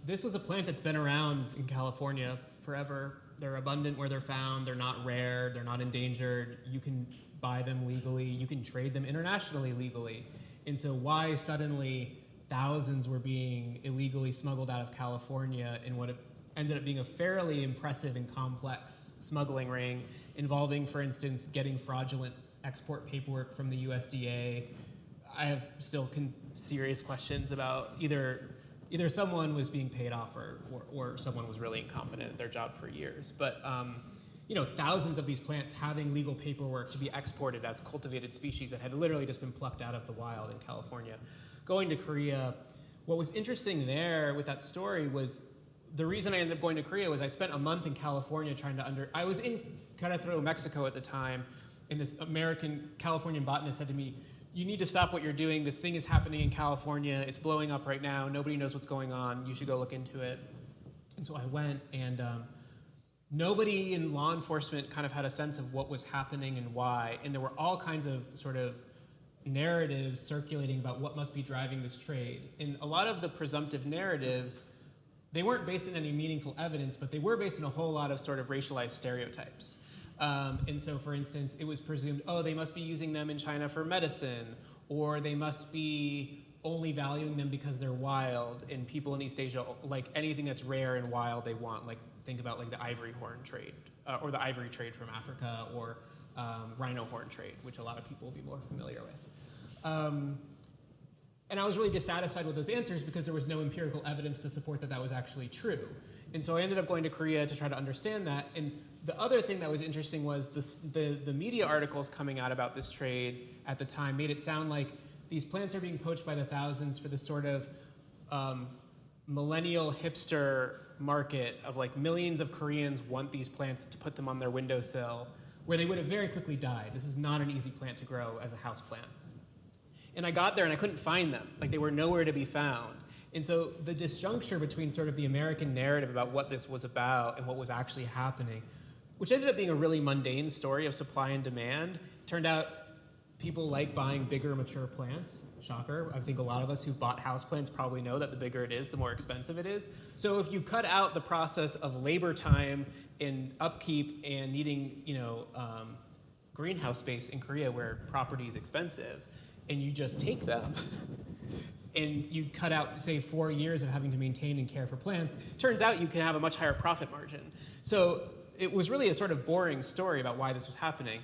B: this was a plant that's been around in California forever. They're abundant where they're found. They're not rare. They're not endangered. You can buy them legally. You can trade them internationally legally. And so why suddenly thousands were being illegally smuggled out of California in what ended up being a fairly impressive and complex smuggling ring involving, for instance, getting fraudulent export paperwork from the USDA. I have still serious questions about either someone was being paid off or someone was really incompetent at their job for years. But thousands of these plants having legal paperwork to be exported as cultivated species that had literally just been plucked out of the wild in California. Going to Korea, what was interesting there with that story was the reason I ended up going to Korea was I spent a month in California I was in Querétaro, Mexico at the time, and this Californian botanist said to me, you need to stop what you're doing. This thing is happening in California. It's blowing up right now. Nobody knows what's going on. You should go look into it. And so I went, and nobody in law enforcement kind of had a sense of what was happening and why. And there were all kinds of sort of narratives circulating about what must be driving this trade. And a lot of the presumptive narratives, they weren't based on any meaningful evidence, but they were based on a whole lot of sort of racialized stereotypes. And so, for instance, it was presumed, they must be using them in China for medicine, or they must be only valuing them because they're wild, and people in East Asia, like anything that's rare and wild, they want. Like, think about like the ivory horn trade, or the ivory trade from Africa, or rhino horn trade, which a lot of people will be more familiar with. And I was really dissatisfied with those answers because there was no empirical evidence to support that that was actually true. And so I ended up going to Korea to try to understand that. And the other thing that was interesting was the media articles coming out about this trade at the time made it sound like these plants are being poached by the thousands for this sort of millennial hipster market of like millions of Koreans want these plants to put them on their windowsill, where they would have very quickly died. This is not an easy plant to grow as a house plant. And I got there and I couldn't find them. Like, they were nowhere to be found. And so the disjuncture between sort of the American narrative about what this was about and what was actually happening, which ended up being a really mundane story of supply and demand, turned out people like buying bigger, mature plants. Shocker. I think a lot of us who've bought houseplants probably know that the bigger it is, the more expensive it is. So if you cut out the process of labor time and upkeep and needing, greenhouse space in Korea where property is expensive, and you just take them, and you cut out, say, 4 years of having to maintain and care for plants, turns out you can have a much higher profit margin. So it was really a sort of boring story about why this was happening.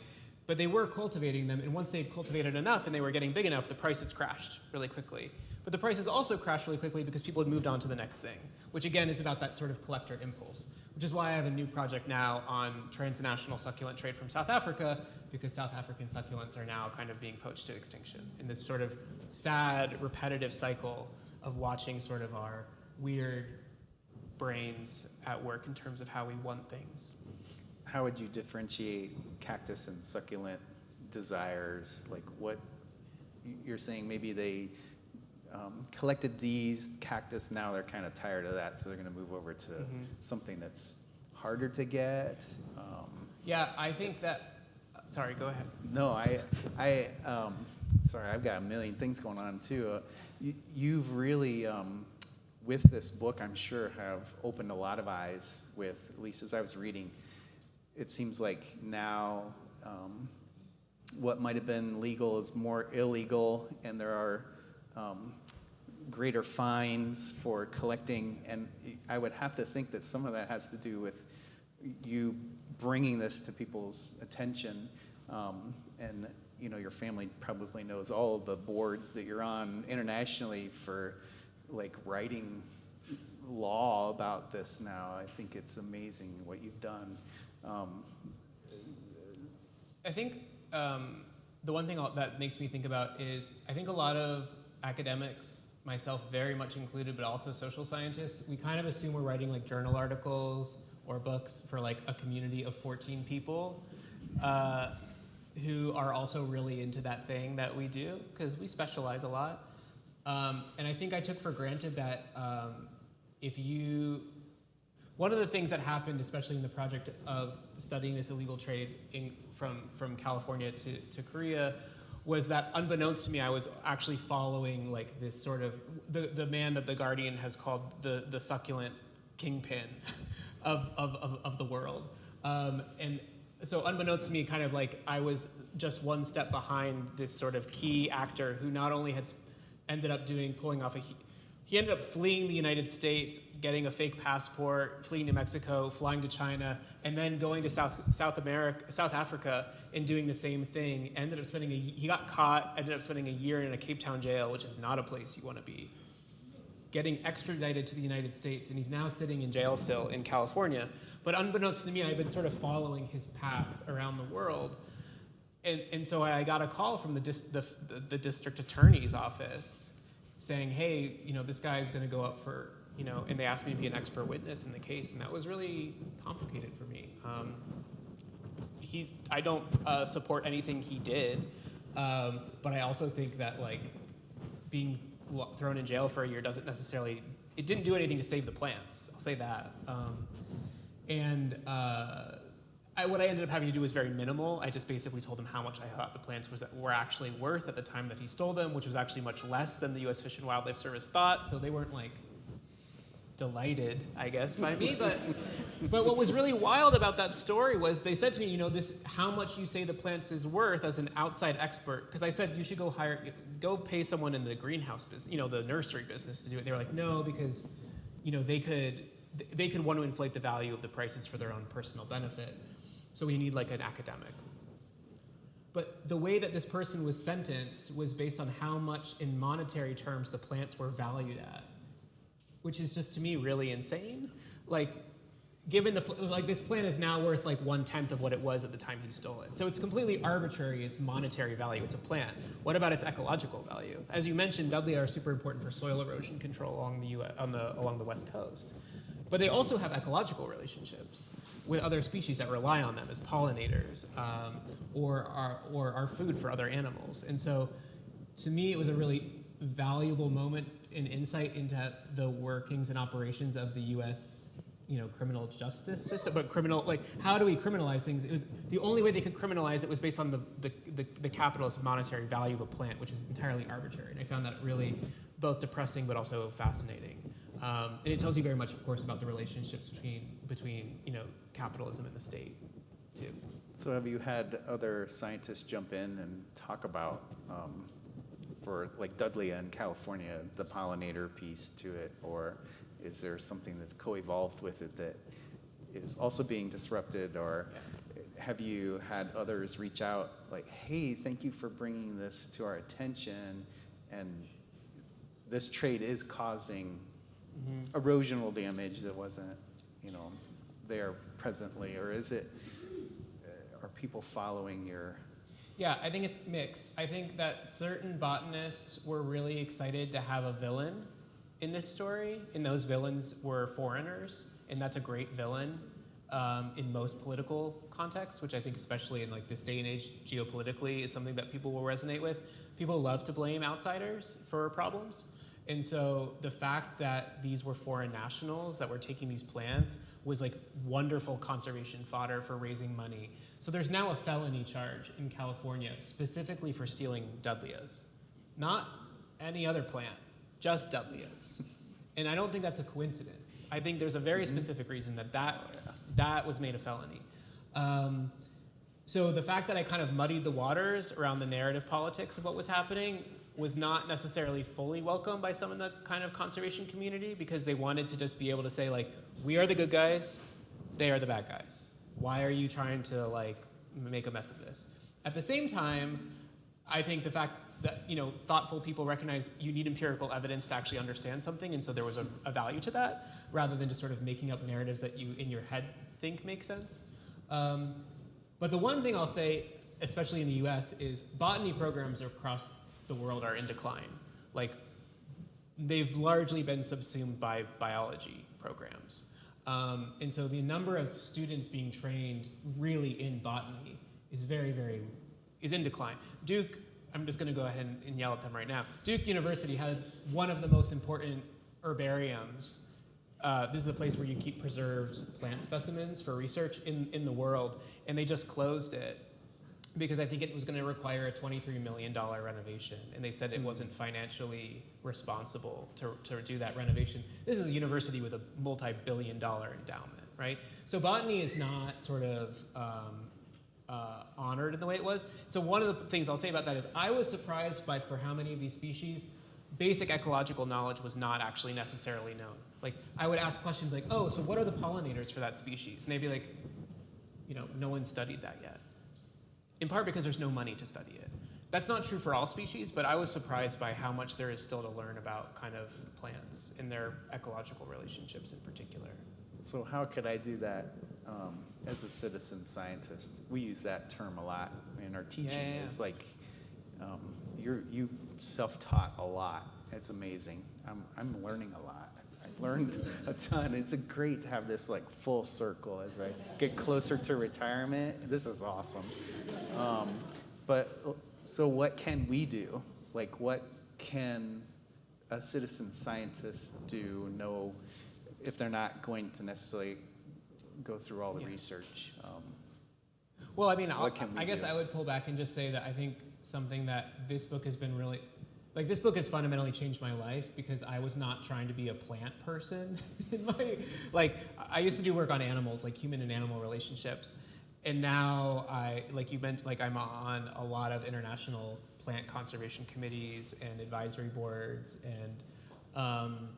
B: But they were cultivating them, and once they had cultivated enough and they were getting big enough, the prices crashed really quickly. But the prices also crashed really quickly because people had moved on to the next thing, which again is about that sort of collector impulse, which is why I have a new project now on transnational succulent trade from South Africa, because South African succulents are now kind of being poached to extinction in this sort of sad, repetitive cycle of watching sort of our weird brains at work in terms of how we want things.
C: How would you differentiate cactus and succulent desires? Like, what you're saying, maybe they collected these cactus, now they're kind of tired of that, so they're going to move over to something that's harder to get.
B: Yeah, I think that. Sorry, go ahead.
C: No, sorry, I've got a million things going on too. You've really, with this book, I'm sure, have opened a lot of eyes with, at least as I was reading, it seems like now what might have been legal is more illegal, and there are greater fines for collecting. And I would have to think that some of that has to do with you bringing this to people's attention. And your family probably knows all of the boards that you're on internationally for like writing law about this now. I think it's amazing what you've done.
B: I think the one thing that makes me think about is I think a lot of academics, myself very much included, but also social scientists, we kind of assume we're writing like journal articles or books for like a community of 14 people who are also really into that thing that we do, because we specialize a lot. And I think I took for granted that one of the things that happened, especially in the project of studying this illegal trade from California to Korea, was that unbeknownst to me, I was actually following like this sort of, the man that The Guardian has called the succulent kingpin of the world. And so unbeknownst to me, kind of like I was just one step behind this sort of key actor who not only had ended up pulling off he ended up fleeing the United States, getting a fake passport, fleeing to Mexico, flying to China, and then going to South Africa and doing the same thing. He got caught, ended up spending a year in a Cape Town jail, which is not a place you want to be. Getting extradited to the United States, and he's now sitting in jail still in California. But unbeknownst to me, I've been sort of following his path around the world. And so I got a call from the district attorney's office saying, hey, this guy is going to go up for, and they asked me to be an expert witness in the case, and that was really complicated for me. I don't support anything he did, but I also think that like being thrown in jail for a year it didn't do anything to save the plants. I'll say that. What I ended up having to do was very minimal. I just basically told him how much I thought the plants were actually worth at the time that he stole them, which was actually much less than the U.S. Fish and Wildlife Service thought. So they weren't like delighted, I guess, by me. But what was really wild about that story was they said to me, how much you say the plants is worth as an outside expert. Because I said you should go pay someone in the greenhouse business, the nursery business to do it. They were like, no, because they could want to inflate the value of the prices for their own personal benefit. So we need like an academic. But the way that this person was sentenced was based on how much in monetary terms the plants were valued at, which is just to me really insane. Like, given this plant is now worth like 1/10 of what it was at the time he stole it. So it's completely arbitrary, its monetary value. It's a plant. What about its ecological value? As you mentioned, Dudley are super important for soil erosion control along the West Coast. But they also have ecological relationships with other species that rely on them as pollinators, or are food for other animals. And so to me, it was a really valuable moment and insight into the workings and operations of the US, criminal justice system. But how do we criminalize things? It was the only way they could criminalize it was based on the capitalist monetary value of a plant, which is entirely arbitrary. And I found that really both depressing but also fascinating. And it tells you very much, of course, about the relationships between capitalism and the state, too.
C: So have you had other scientists jump in and talk about, for like Dudleya in California, the pollinator piece to it, or is there something that's co-evolved with it that is also being disrupted, or have you had others reach out like, hey, thank you for bringing this to our attention, and this trade is causing erosional damage that wasn't, there presently, or is it, are people following your?
B: Yeah, I think it's mixed. I think that certain botanists were really excited to have a villain in this story, and those villains were foreigners, and that's a great villain in most political contexts, which I think especially in like this day and age geopolitically is something that people will resonate with. People love to blame outsiders for problems. And so the fact that these were foreign nationals that were taking these plants was like wonderful conservation fodder for raising money. So there's now a felony charge in California specifically for stealing Dudleyas, not any other plant, just Dudleyas. And I don't think that's a coincidence. I think there's a very specific reason that was made a felony. So the fact that I kind of muddied the waters around the narrative politics of what was happening was not necessarily fully welcomed by some of the kind of conservation community, because they wanted to just be able to say, like, we are the good guys, they are the bad guys. Why are you trying to like make a mess of this? At the same time, I think the fact that thoughtful people recognize you need empirical evidence to actually understand something, and so there was a value to that, rather than just sort of making up narratives that you in your head think make sense. But the one thing I'll say, especially in the US, is botany programs across the world are in decline. Like, they've largely been subsumed by biology programs. And so the number of students being trained really in botany is is in decline. Duke, I'm just gonna go ahead and yell at them right now. Duke University had one of the most important herbariums. This is a place where you keep preserved plant specimens for research in the world, and they just closed it because I think it was going to require a $23 million renovation, and they said it wasn't financially responsible to do that renovation. This is a university with a multi-billion-dollar endowment, right? So botany is not sort of honored in the way it was. So one of the things I'll say about that is I was surprised for how many of these species basic ecological knowledge was not actually necessarily known. Like, I would ask questions like, oh, so what are the pollinators for that species? And they'd be like, no one studied that yet. In part because there's no money to study it. That's not true for all species, but I was surprised by how much there is still to learn about kind of plants and their ecological relationships in particular.
C: So how could I do that as a citizen scientist? We use that term a lot in our teaching.
B: Yeah.
C: It's like, you've self-taught a lot. It's amazing. I'm learning a lot. I've learned a ton. It's great to have this like full circle as I get closer to retirement. This is awesome. So what can we do? Like, what can a citizen scientist do? Know if they're not going to necessarily go through all the research.
B: Well, I mean,
C: I
B: guess I would pull back and just say that I think something that this book has been really, like, this book has fundamentally changed my life because I was not trying to be a plant person. I used to do work on animals, like human and animal relationships. And now I'm on a lot of international plant conservation committees and advisory boards. And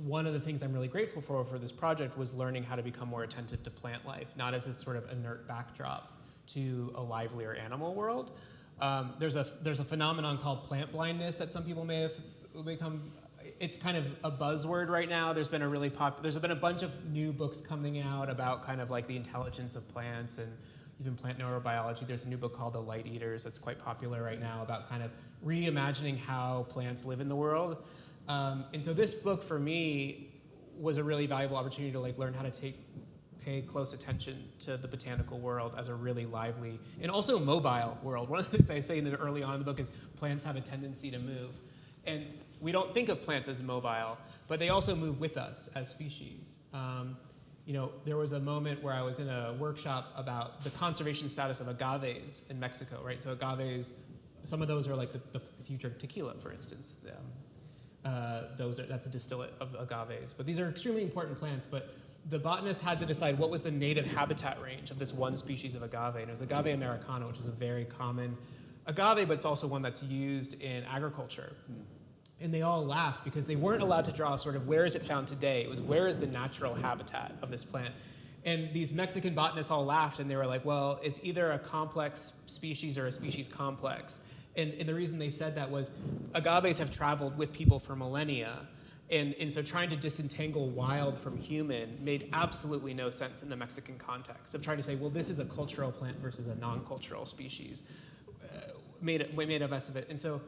B: one of the things I'm really grateful for this project was learning how to become more attentive to plant life, not as this sort of inert backdrop to a livelier animal world. There's a phenomenon called plant blindness that some people may have become. It's kind of a buzzword right now. There's been a bunch of new books coming out about kind of like the intelligence of plants and even plant neurobiology. There's a new book called The Light Eaters that's quite popular right now about kind of reimagining how plants live in the world. And so this book for me was a really valuable opportunity to like learn how to pay close attention to the botanical world as a really lively and also mobile world. One of the things I say early on in the book is plants have a tendency to move. And we don't think of plants as mobile, but they also move with us as species. There was a moment where I was in a workshop about the conservation status of agaves in Mexico, right? So agaves, some of those are like if you drink tequila, for instance, that's a distillate of agaves. But these are extremely important plants, but the botanist had to decide what was the native habitat range of this one species of agave. And it was agave americana, which is a very common agave, but it's also one that's used in agriculture. And they all laughed because they weren't allowed to draw sort of where is it found today. It was where is the natural habitat of this plant. And these Mexican botanists all laughed and they were like, well, it's either a complex species or a species complex. And the reason they said that was agaves have traveled with people for millennia. And so trying to disentangle wild from human made absolutely no sense in the Mexican context of trying to say, well, this is a cultural plant versus a non-cultural species. Made a mess of it. And so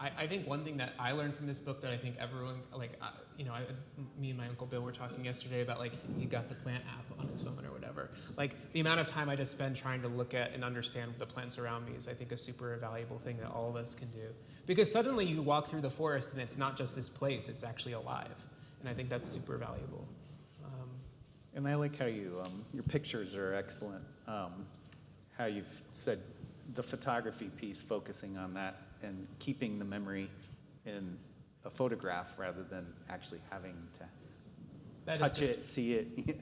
B: I think one thing that I learned from this book that I think everyone, me and my Uncle Bill were talking yesterday about, like, he got the plant app on his phone or whatever. Like, the amount of time I just spend trying to look at and understand the plants around me is, I think, a super valuable thing that all of us can do. Because suddenly you walk through the forest and it's not just this place, it's actually alive. And I think that's super valuable.
C: And I like how your pictures are excellent. How you've said the photography piece, focusing on that and keeping the memory in a photograph rather than actually having to touch it, see it,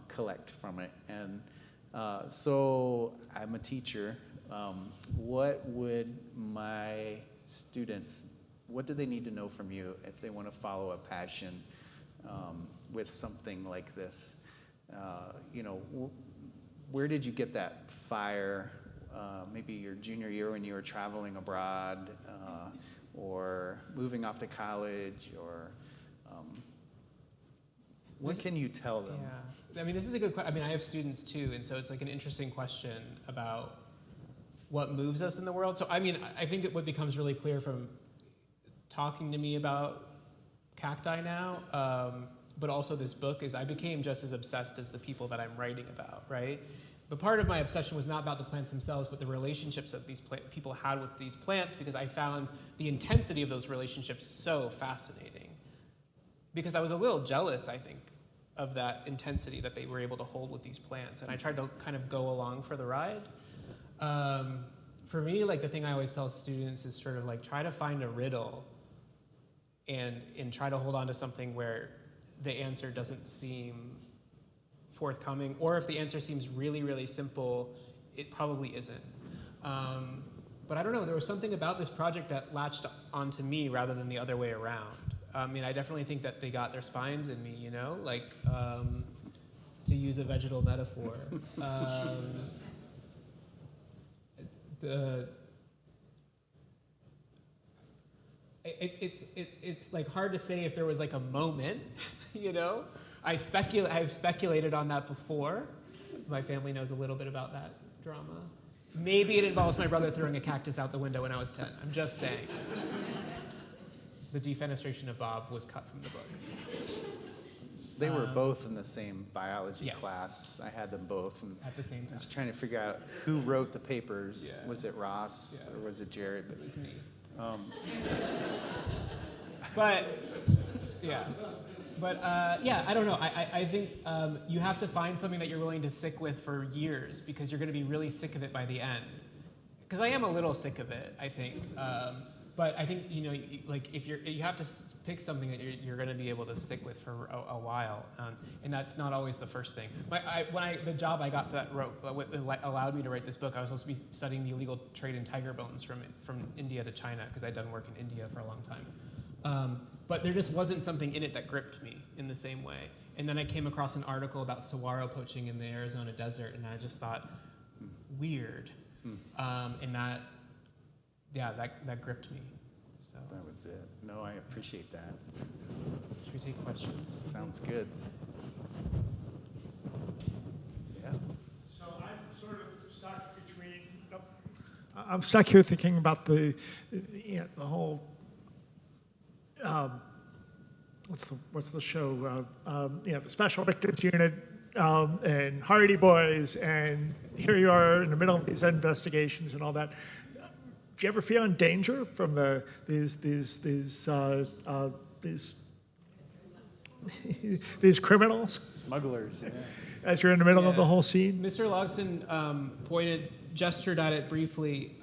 C: collect from it. And so I'm a teacher. What would my students, what do they need to know from you if they want to follow a passion with something like this? Where did you get that fire? Maybe your junior year when you were traveling abroad, or moving off to college, or what can you tell them?
B: Yeah, I mean, this is a good question. I mean, I have students too, and so it's like an interesting question about what moves us in the world. So I mean, I think what becomes really clear from talking to me about cacti now, but also this book, is I became just as obsessed as the people that I'm writing about, right? But part of my obsession was not about the plants themselves, but the relationships that these people had with these plants, because I found the intensity of those relationships so fascinating. Because I was a little jealous, I think, of that intensity that they were able to hold with these plants. And I tried to kind of go along for the ride. For me, like, the thing I always tell students is sort of like, try to find a riddle and try to hold on to something where the answer doesn't seem forthcoming, or if the answer seems really, really simple, it probably isn't. But I don't know, there was something about this project that latched onto me rather than the other way around. I mean, I definitely think that they got their spines in me, like, to use a vegetal metaphor. It's like hard to say if there was like a moment, I've speculated on that before. My family knows a little bit about that drama. Maybe it involves my brother throwing a cactus out the window when I was 10. I'm just saying. The defenestration of Bob was cut from the book.
C: They were both in the same biology
B: Yes.
C: class. I had them both. And
B: At the same time.
C: I was trying to figure out who wrote the papers.
B: Yeah.
C: Was it Ross or was it Jared?
B: It was me.
C: But
B: I don't know. I think you have to find something that you're willing to stick with for years, because you're going to be really sick of it by the end. Because I am a little sick of it, I think. But I think, like, if you have to pick something that you're going to be able to stick with for a while, and that's not always the first thing. The job I got that allowed me to write this book, I was supposed to be studying the illegal trade in tiger bones from India to China, because I'd done work in India for a long time. But there just wasn't something in it that gripped me in the same way. And then I came across an article about saguaro poaching in the Arizona desert, and I just thought, weird. And that gripped me. So
C: that was it. No, I appreciate that.
B: Should we take questions?
C: Sounds good. Yeah.
D: So I'm sort of stuck between. I'm stuck here thinking about the whole what's the show? The Special Victims Unit and Hardy Boys, and here you are in the middle of these investigations and all that. Do you ever feel in danger from these criminals?
C: Smugglers, yeah.
D: As you're in the middle of the whole scene?
B: Mr. Logsdon gestured at it briefly.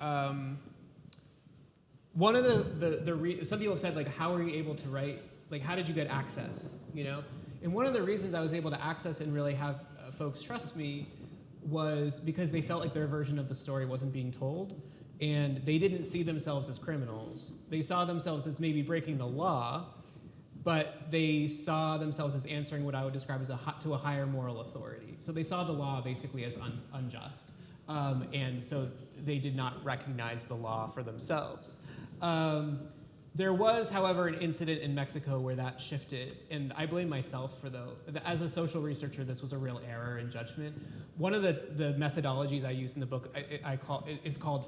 B: One of some people have said, like, how were you able to write? Like, how did you get access? You know, and one of the reasons I was able to access and really have folks trust me was because they felt like their version of the story wasn't being told, and they didn't see themselves as criminals. They saw themselves as maybe breaking the law, but they saw themselves as answering what I would describe as to a higher moral authority. So they saw the law basically as unjust, and so they did not recognize the law for themselves. There was, however, an incident in Mexico where that shifted, and I blame myself for as a social researcher, this was a real error in judgment. One of the methodologies I use in the book is called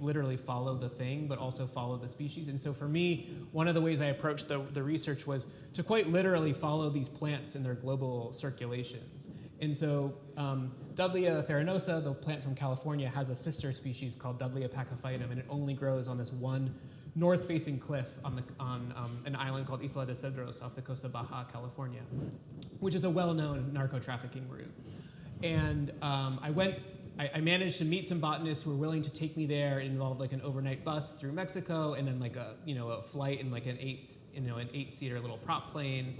B: literally follow the thing, but also follow the species. And so for me, one of the ways I approached the research was to quite literally follow these plants in their global circulations. And so Dudleya farinosa, the plant from California, has a sister species called Dudleya pachyphytum, and it only grows on this one north-facing cliff on an island called Isla de Cedros off the coast of Baja, California, which is a well-known narco-trafficking route. And I managed to meet some botanists who were willing to take me there. It involved like an overnight bus through Mexico, and then like a flight in like an eight-seater little prop plane.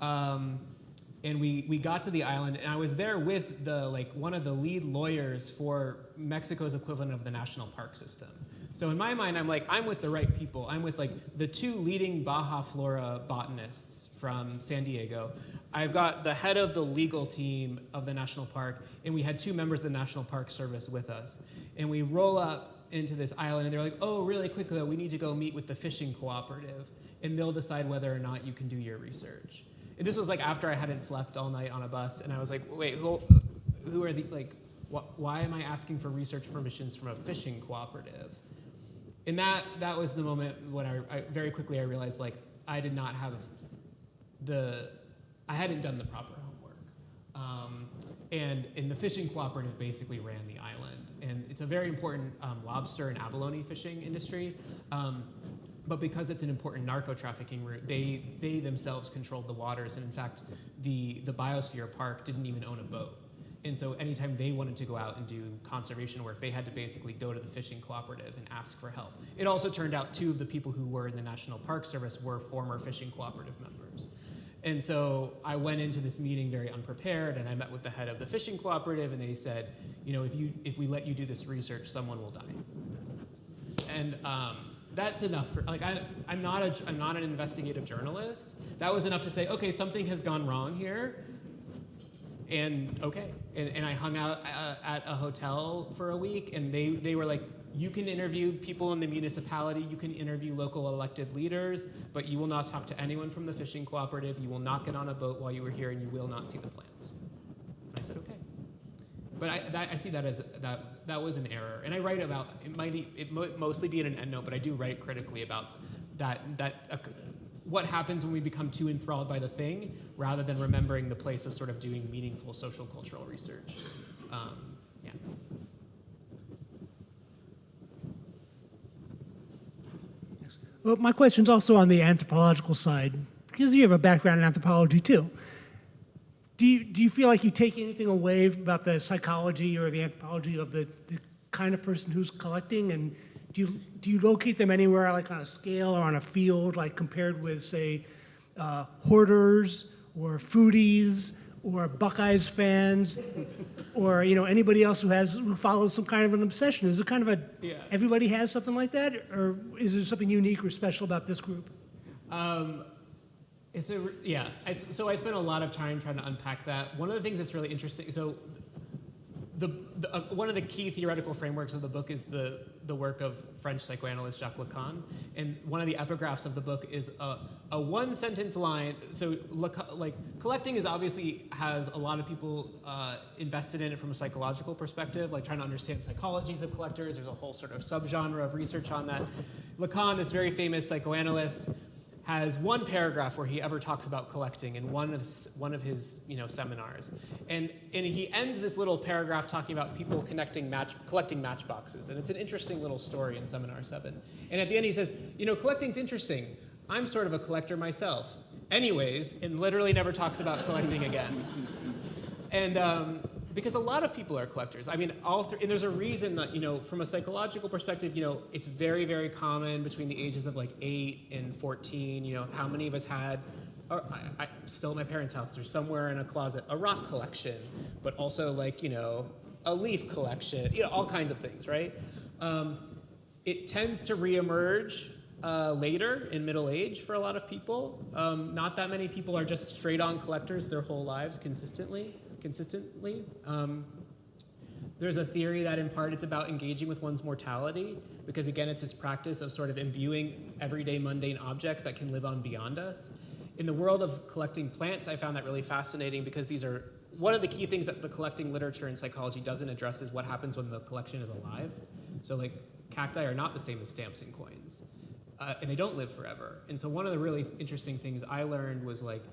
B: And we got to the island, and I was there with one of the lead lawyers for Mexico's equivalent of the national park system. So in my mind, I'm with the right people. I'm with like the two leading Baja flora botanists from San Diego. I've got the head of the legal team of the national park, and we had two members of the National Park Service with us. And we roll up into this island, and they're like, oh, really quickly, we need to go meet with the fishing cooperative, and they'll decide whether or not you can do your research. And this was like after I hadn't slept all night on a bus, and I was like, wait, who are the, like, why am I asking for research permissions from a fishing cooperative? And that was the moment when I very quickly I realized, like, I hadn't done the proper homework. And the fishing cooperative basically ran the island. And it's a very important lobster and abalone fishing industry. But because it's an important narco-trafficking route, they themselves controlled the waters. And in fact, the Biosphere Park didn't even own a boat. And so anytime they wanted to go out and do conservation work, they had to basically go to the fishing cooperative and ask for help. It also turned out two of the people who were in the National Park Service were former fishing cooperative members. And so I went into this meeting very unprepared, and I met with the head of the fishing cooperative, and they said, if we let you do this research, someone will die. And that's enough for, like, I'm not an investigative journalist. That was enough to say, okay, something has gone wrong here. And okay, and I hung out at a hotel for a week, and they were like, you can interview people in the municipality, you can interview local elected leaders, but you will not talk to anyone from the fishing cooperative, you will not get on a boat while you were here, and you will not see the plants. And I said, okay. But I see that as, that was an error. And I write about, it might mostly be in an endnote, but I do write critically about what happens when we become too enthralled by the thing rather than remembering the place of sort of doing meaningful social cultural research. Yeah.
E: Well, my question's also on the anthropological side, because you have a background in anthropology too. Do you feel like you take anything away about the psychology or the anthropology of the kind of person who's collecting, and do you locate them anywhere, like on a scale or on a field, like compared with, say, hoarders or foodies or Buckeyes fans or anybody else who follows some kind of an obsession? Is it kind of everybody has something like that, or is there something unique or special about this group?
B: So I spent a lot of time trying to unpack that. One of the things that's really interesting, so one of the key theoretical frameworks of the book is the work of French psychoanalyst Jacques Lacan, and one of the epigraphs of the book is a one-sentence line. So collecting has a lot of people invested in it from a psychological perspective, like trying to understand psychologies of collectors. There's a whole sort of subgenre of research on that. Lacan, this very famous psychoanalyst, has one paragraph where he ever talks about collecting in one of his seminars, and he ends this little paragraph talking about people collecting matchboxes, and it's an interesting little story in Seminar 7. And at the end he says, collecting's interesting. I'm sort of a collector myself. Anyways, and literally never talks about collecting again. And because a lot of people are collectors. I mean, and there's a reason that, from a psychological perspective, it's very, very common between the ages of like 8 and 14, how many of us had, I still at my parents' house, there's somewhere in a closet, a rock collection, but also like, a leaf collection, all kinds of things, right? It tends to reemerge later in middle age for a lot of people. Not that many people are just straight on collectors their whole lives consistently. There's a theory that in part it's about engaging with one's mortality, because again, it's this practice of sort of imbuing everyday mundane objects that can live on beyond us. In the world of collecting plants, I found that really fascinating, because these are one of the key things that the collecting literature in psychology doesn't address is what happens when the collection is alive. So like cacti are not the same as stamps and coins, and they don't live forever. And so one of the really interesting things I learned was like,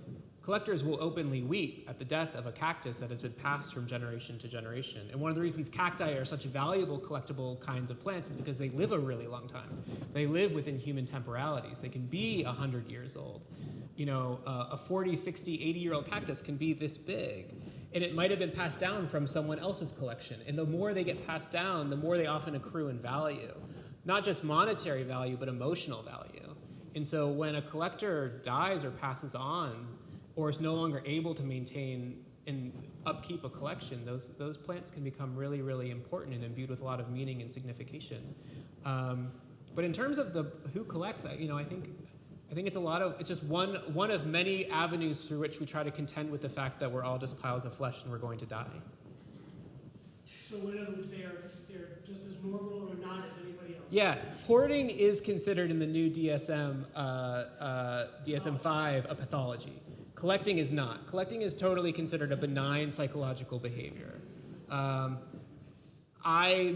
B: collectors will openly weep at the death of a cactus that has been passed from generation to generation. And one of the reasons cacti are such valuable collectible kinds of plants is because they live a really long time. They live within human temporalities. They can be 100 years old. A 40, 60, 80-year-old cactus can be this big. And it might have been passed down from someone else's collection. And the more they get passed down, the more they often accrue in value. Not just monetary value, but emotional value. And so when a collector dies or passes on, or is no longer able to maintain and upkeep a collection, those plants can become really, really important and imbued with a lot of meaning and signification. But in terms of who collects, I think it's just one of many avenues through which we try to contend with the fact that we're all just piles of flesh and we're going to die.
E: So in other words, they're just as normal or not as anybody else?
B: Yeah, hoarding is considered in the new DSM, DSM-5 a pathology. Collecting is not. Collecting is totally considered a benign psychological behavior. I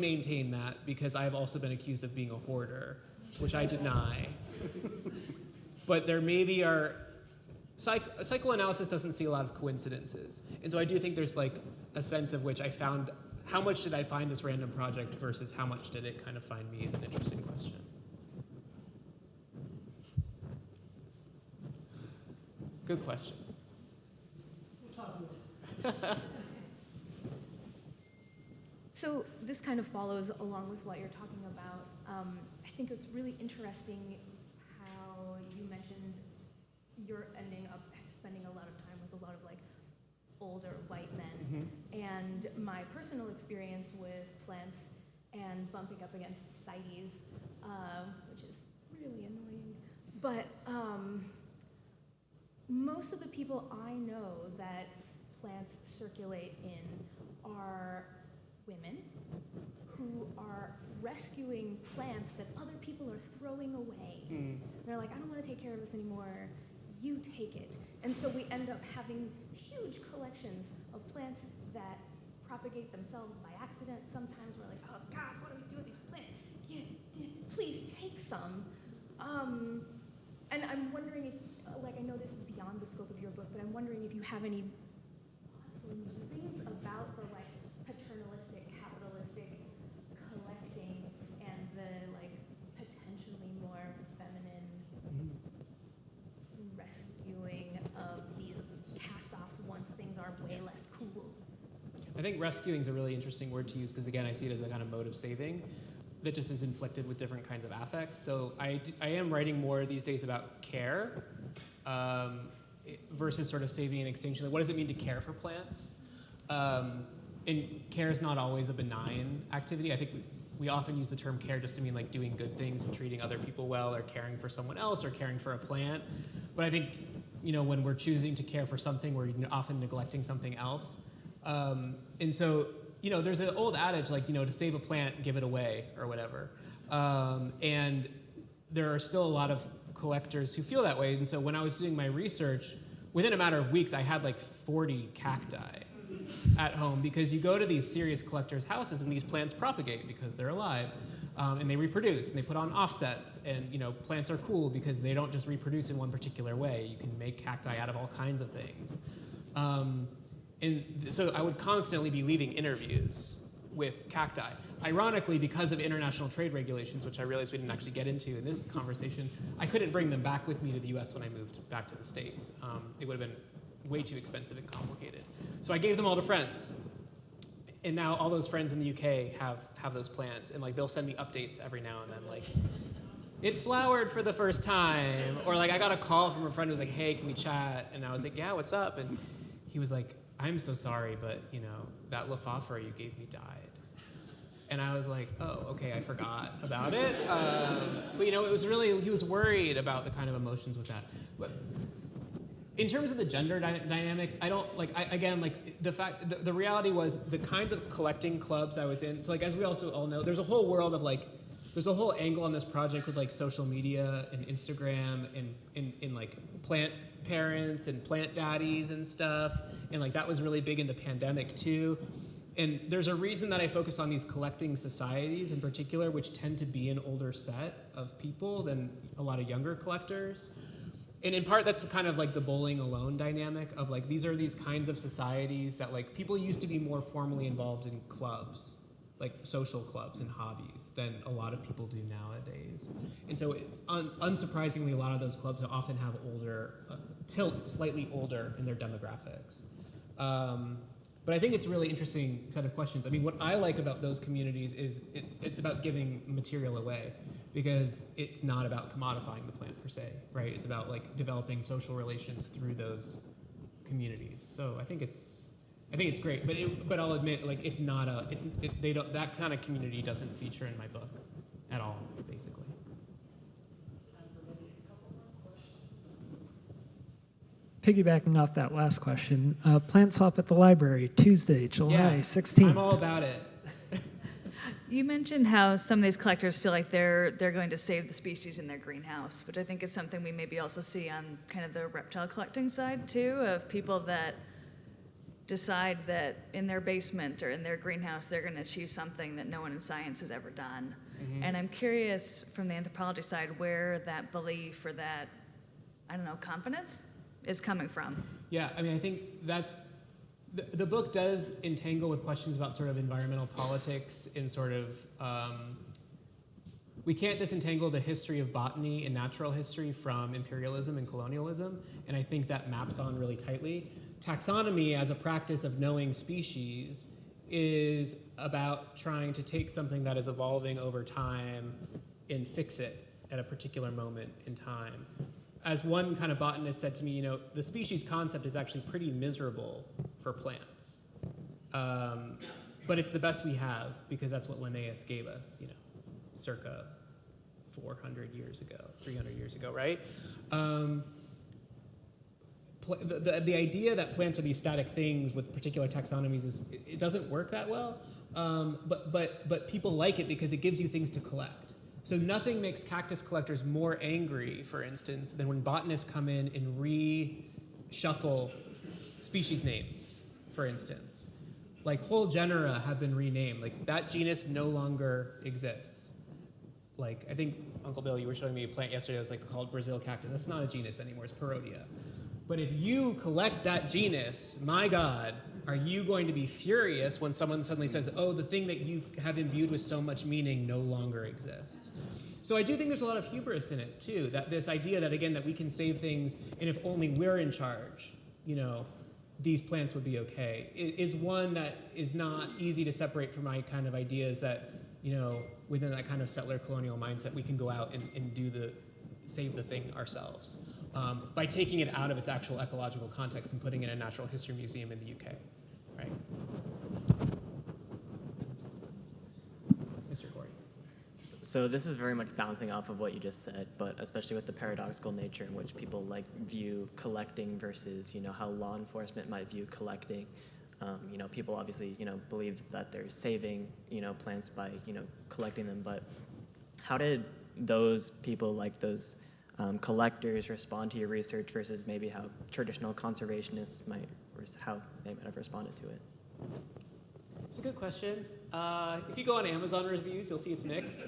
B: maintain that because I've also been accused of being a hoarder, which I deny. But there maybe are, psychoanalysis doesn't see a lot of coincidences. And so I do think there's like a sense of which I found, how much did I find this random project versus how much did it kind of find me is an interesting question. Good question.
E: We'll talk more.
F: So this kind of follows along with what you're talking about. I think it's really interesting how you mentioned you're ending up spending a lot of time with a lot of like older white men. Mm-hmm. And my personal experience with plants and bumping up against CITES, which is really annoying, but most of the people I know that plants circulate in are women who are rescuing plants that other people are throwing away. Mm. They're like, I don't want to take care of this anymore, you take it. And so we end up having huge collections of plants that propagate themselves by accident. Sometimes we're like, oh God, what do we do with these plants? Please take some. And I'm wondering if, like, I know this is beyond the scope of your book, but I'm wondering if you have any thoughts or musings about the like paternalistic, capitalistic collecting and the like potentially more feminine rescuing of these cast-offs once things are way less cool.
B: I think rescuing is a really interesting word to use because, again, I see it as a kind of mode of saving that just is inflicted with different kinds of affects. So I am writing more these days about care versus sort of saving and extinction. Like, what does it mean to care for plants? And care is not always a benign activity. I think we often use the term care just to mean like doing good things and treating other people well or caring for someone else or caring for a plant. But I think, when we're choosing to care for something, we're often neglecting something else. And so, there's an old adage like, to save a plant, give it away or whatever. And there are still a lot of collectors who feel that way. And so when I was doing my research, within a matter of weeks, I had like 40 cacti at home because you go to these serious collectors' houses and these plants propagate because they're alive. And they reproduce, and they put on offsets, and plants are cool because they don't just reproduce in one particular way. You can make cacti out of all kinds of things. And so I would constantly be leaving interviews with cacti. Ironically, because of international trade regulations, which I realized we didn't actually get into in this conversation, I couldn't bring them back with me to the US when I moved back to the States. It would have been way too expensive and complicated. So I gave them all to friends. And now all those friends in the UK have those plants, and they'll send me updates every now and then, it flowered for the first time, or I got a call from a friend who was like, hey, can we chat? And I was like, yeah, what's up? And he was like, I'm so sorry, but that Lophophora you gave me died. And I was like, oh, okay, I forgot about it. But it was really, he was worried about the kind of emotions with that. But in terms of the gender dynamics, I don't, the reality was the kinds of collecting clubs I was in, so as we also all know, there's a whole world of there's a whole angle on this project with social media and Instagram and plant parents and plant daddies and stuff. And that was really big in the pandemic too. And there's a reason that I focus on these collecting societies in particular, which tend to be an older set of people than a lot of younger collectors. And in part, that's kind of the bowling alone dynamic of these are these kinds of societies that people used to be more formally involved in clubs, social clubs and hobbies, than a lot of people do nowadays. And so unsurprisingly, a lot of those clubs often have older, slightly older in their demographics. But I think it's a really interesting set of questions. I mean, what I like about those communities is it's about giving material away, because it's not about commodifying the plant per se, right? It's about developing social relations through those communities. So I think it's great, but I'll admit it's not that kind of community doesn't feature in my book at all, basically.
A: Piggybacking off that last question, plant swap at the library, Tuesday, July 16th.
B: I'm all about it.
G: You mentioned how some of these collectors feel like they're going to save the species in their greenhouse, which I think is something we maybe also see on kind of the reptile collecting side too, of people that decide that in their basement or in their greenhouse they're going to achieve something that no one in science has ever done. Mm-hmm. And I'm curious from the anthropology side where that belief or that, confidence is coming from.
B: Yeah, I mean, I think that's, the book does entangle with questions about sort of environmental politics and sort of, we can't disentangle the history of botany and natural history from imperialism and colonialism, and I think that maps on really tightly. Taxonomy as a practice of knowing species is about trying to take something that is evolving over time and fix it at a particular moment in time. As one kind of botanist said to me, the species concept is actually pretty miserable for plants. But it's the best we have because that's what Linnaeus gave us, circa 400 years ago, 300 years ago, right? The idea that plants are these static things with particular taxonomies it doesn't work that well. But people like it because it gives you things to collect. So nothing makes cactus collectors more angry, for instance, than when botanists come in and reshuffle species names, for instance. Whole genera have been renamed. That genus no longer exists. I think, Uncle Bill, you were showing me a plant yesterday that was called Brazil cactus. That's not a genus anymore, it's Parodia. But if you collect that genus, my God, are you going to be furious when someone suddenly says, oh, the thing that you have imbued with so much meaning no longer exists? So I do think there's a lot of hubris in it too, that this idea that, again, that we can save things and if only we're in charge, these plants would be okay, is one that is not easy to separate from my kind of ideas that, within that kind of settler colonial mindset, we can go out and save the thing ourselves. By taking it out of its actual ecological context and putting it in a natural history museum in the UK, right? Mr. Corey.
H: So this is very much bouncing off of what you just said, but especially with the paradoxical nature in which people view collecting versus, how law enforcement might view collecting. People obviously, believe that they're saving, plants by, collecting them, but how did those people those collectors respond to your research versus maybe how traditional conservationists how they might have responded to it?
B: It's a good question. If you go on Amazon reviews, you'll see it's mixed.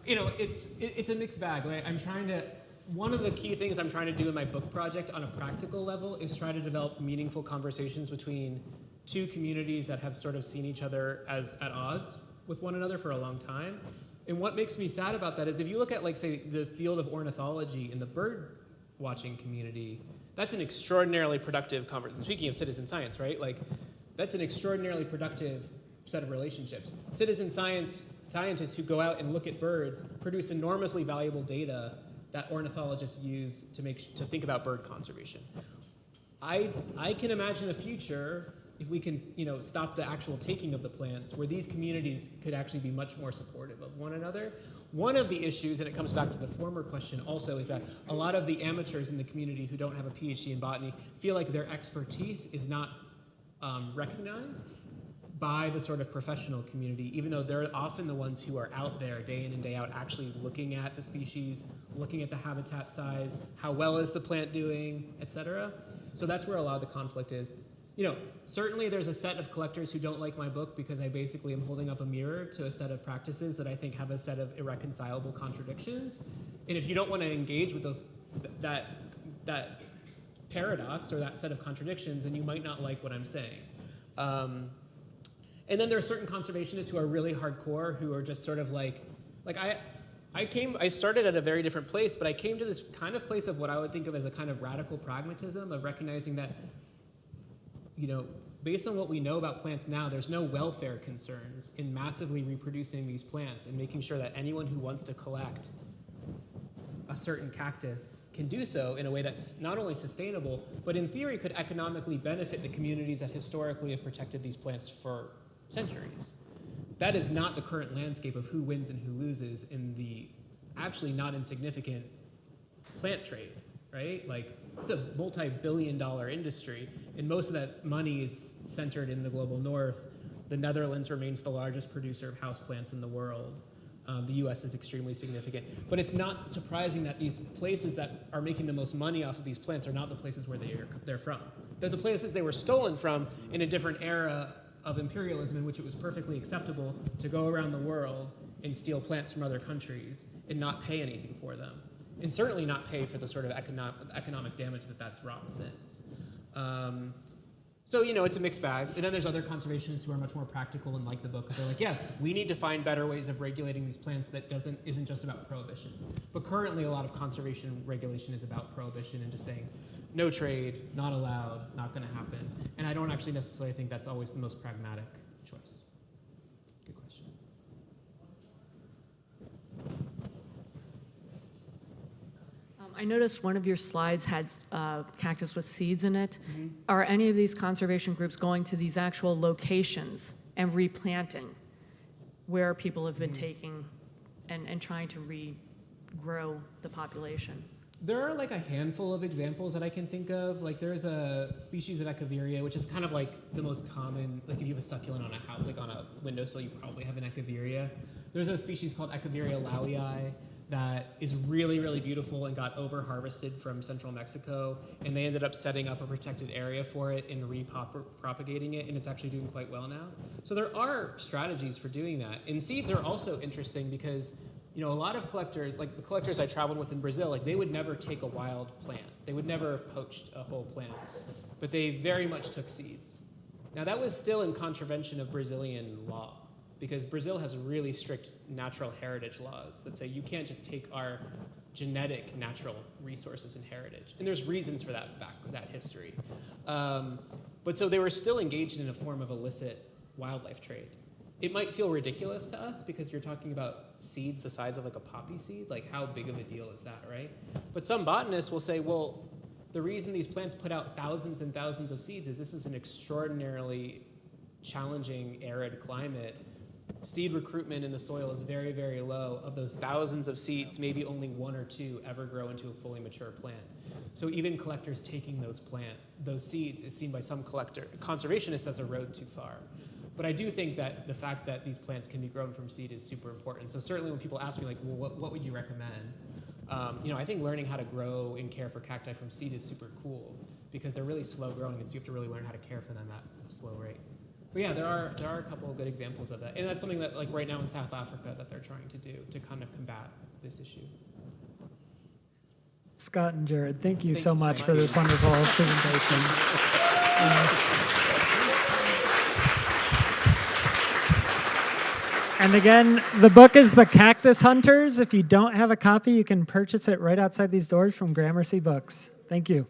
B: It's a mixed bag. Right? One of the key things I'm trying to do in my book project on a practical level is try to develop meaningful conversations between two communities that have sort of seen each other as at odds with one another for a long time. And what makes me sad about that is if you look at, like, say, the field of ornithology in the bird watching community, that's an extraordinarily productive conversation. Speaking of citizen science, right? Like, that's an extraordinarily productive set of relationships. Citizen scientists who go out and look at birds produce enormously valuable data that ornithologists use to think about bird conservation. I can imagine a future, if we can stop the actual taking of the plants, where these communities could actually be much more supportive of one another. One of the issues, and it comes back to the former question also, is that a lot of the amateurs in the community who don't have a PhD in botany feel like their expertise is not recognized by the sort of professional community, even though they're often the ones who are out there day in and day out actually looking at the species, looking at the habitat size, how well is the plant doing, et cetera. So that's where a lot of the conflict is. Certainly there's a set of collectors who don't like my book because I basically am holding up a mirror to a set of practices that I think have a set of irreconcilable contradictions. And if you don't want to engage with that paradox or that set of contradictions, then you might not like what I'm saying. And then there are certain conservationists who are really hardcore, who are just sort of like I started at a very different place, but I came to this kind of place of what I would think of as a kind of radical pragmatism of recognizing that, based on what we know about plants now, there's no welfare concerns in massively reproducing these plants and making sure that anyone who wants to collect a certain cactus can do so in a way that's not only sustainable, but in theory could economically benefit the communities that historically have protected these plants for centuries. That is not the current landscape of who wins and who loses in the actually not insignificant plant trade, right? Like, it's a multi-billion-dollar industry, and most of that money is centered in the global north. The Netherlands remains the largest producer of houseplants in the world. The US is extremely significant. But it's not surprising that these places that are making the most money off of these plants are not the places where they're from. They're the places they were stolen from in a different era of imperialism in which it was perfectly acceptable to go around the world and steal plants from other countries and not pay anything for them. And certainly not pay for the sort of economic damage that's wrought since. So, it's a mixed bag. And then there's other conservationists who are much more practical and like the book, because they're like, yes, we need to find better ways of regulating these plants that isn't just about prohibition. But currently a lot of conservation regulation is about prohibition and just saying, no trade, not allowed, not gonna happen. And I don't actually necessarily think that's always the most pragmatic choice. Good question.
I: I noticed one of your slides had cactus with seeds in it.
B: Mm-hmm.
I: Are any of these conservation groups going to these actual locations and replanting where people have been taking and trying to regrow the population?
B: There are like a handful of examples that I can think of. Like there's a species of Echeveria, which is kind of like the most common, like if you have a succulent on a house, like on a windowsill, you probably have an Echeveria. There's a species called Echeveria lowii that is really, really beautiful and got over-harvested from central Mexico, and they ended up setting up a protected area for it and repropagating it, and it's actually doing quite well now. So there are strategies for doing that. And seeds are also interesting because, a lot of collectors, like the collectors I traveled with in Brazil, like they would never take a wild plant. They would never have poached a whole plant, but they very much took seeds. Now that was still in contravention of Brazilian law, because Brazil has really strict natural heritage laws that say you can't just take our genetic natural resources and heritage. And there's reasons for that history. But so they were still engaged in a form of illicit wildlife trade. It might feel ridiculous to us because you're talking about seeds the size of like a poppy seed. Like how big of a deal is that, right? But some botanists will say, well, the reason these plants put out thousands and thousands of seeds is this is an extraordinarily challenging arid climate. Seed recruitment in the soil is very, very low. Of those thousands of seeds, maybe only one or two ever grow into a fully mature plant. So even collectors taking those seeds is seen by some conservationists as a road too far. But I do think that the fact that these plants can be grown from seed is super important. So certainly when people ask me like, well, what would you recommend? I think learning how to grow and care for cacti from seed is super cool because they're really slow growing, and so you have to really learn how to care for them at a slow rate. But yeah, there are a couple of good examples of that, and that's something that like right now in South Africa that they're trying to do to kind of combat this issue.
A: Scott and Jared, thank you so much for this wonderful presentation. And again, the book is The Cactus Hunters. If you don't have a copy, you can purchase it right outside these doors from Gramercy Books. Thank you.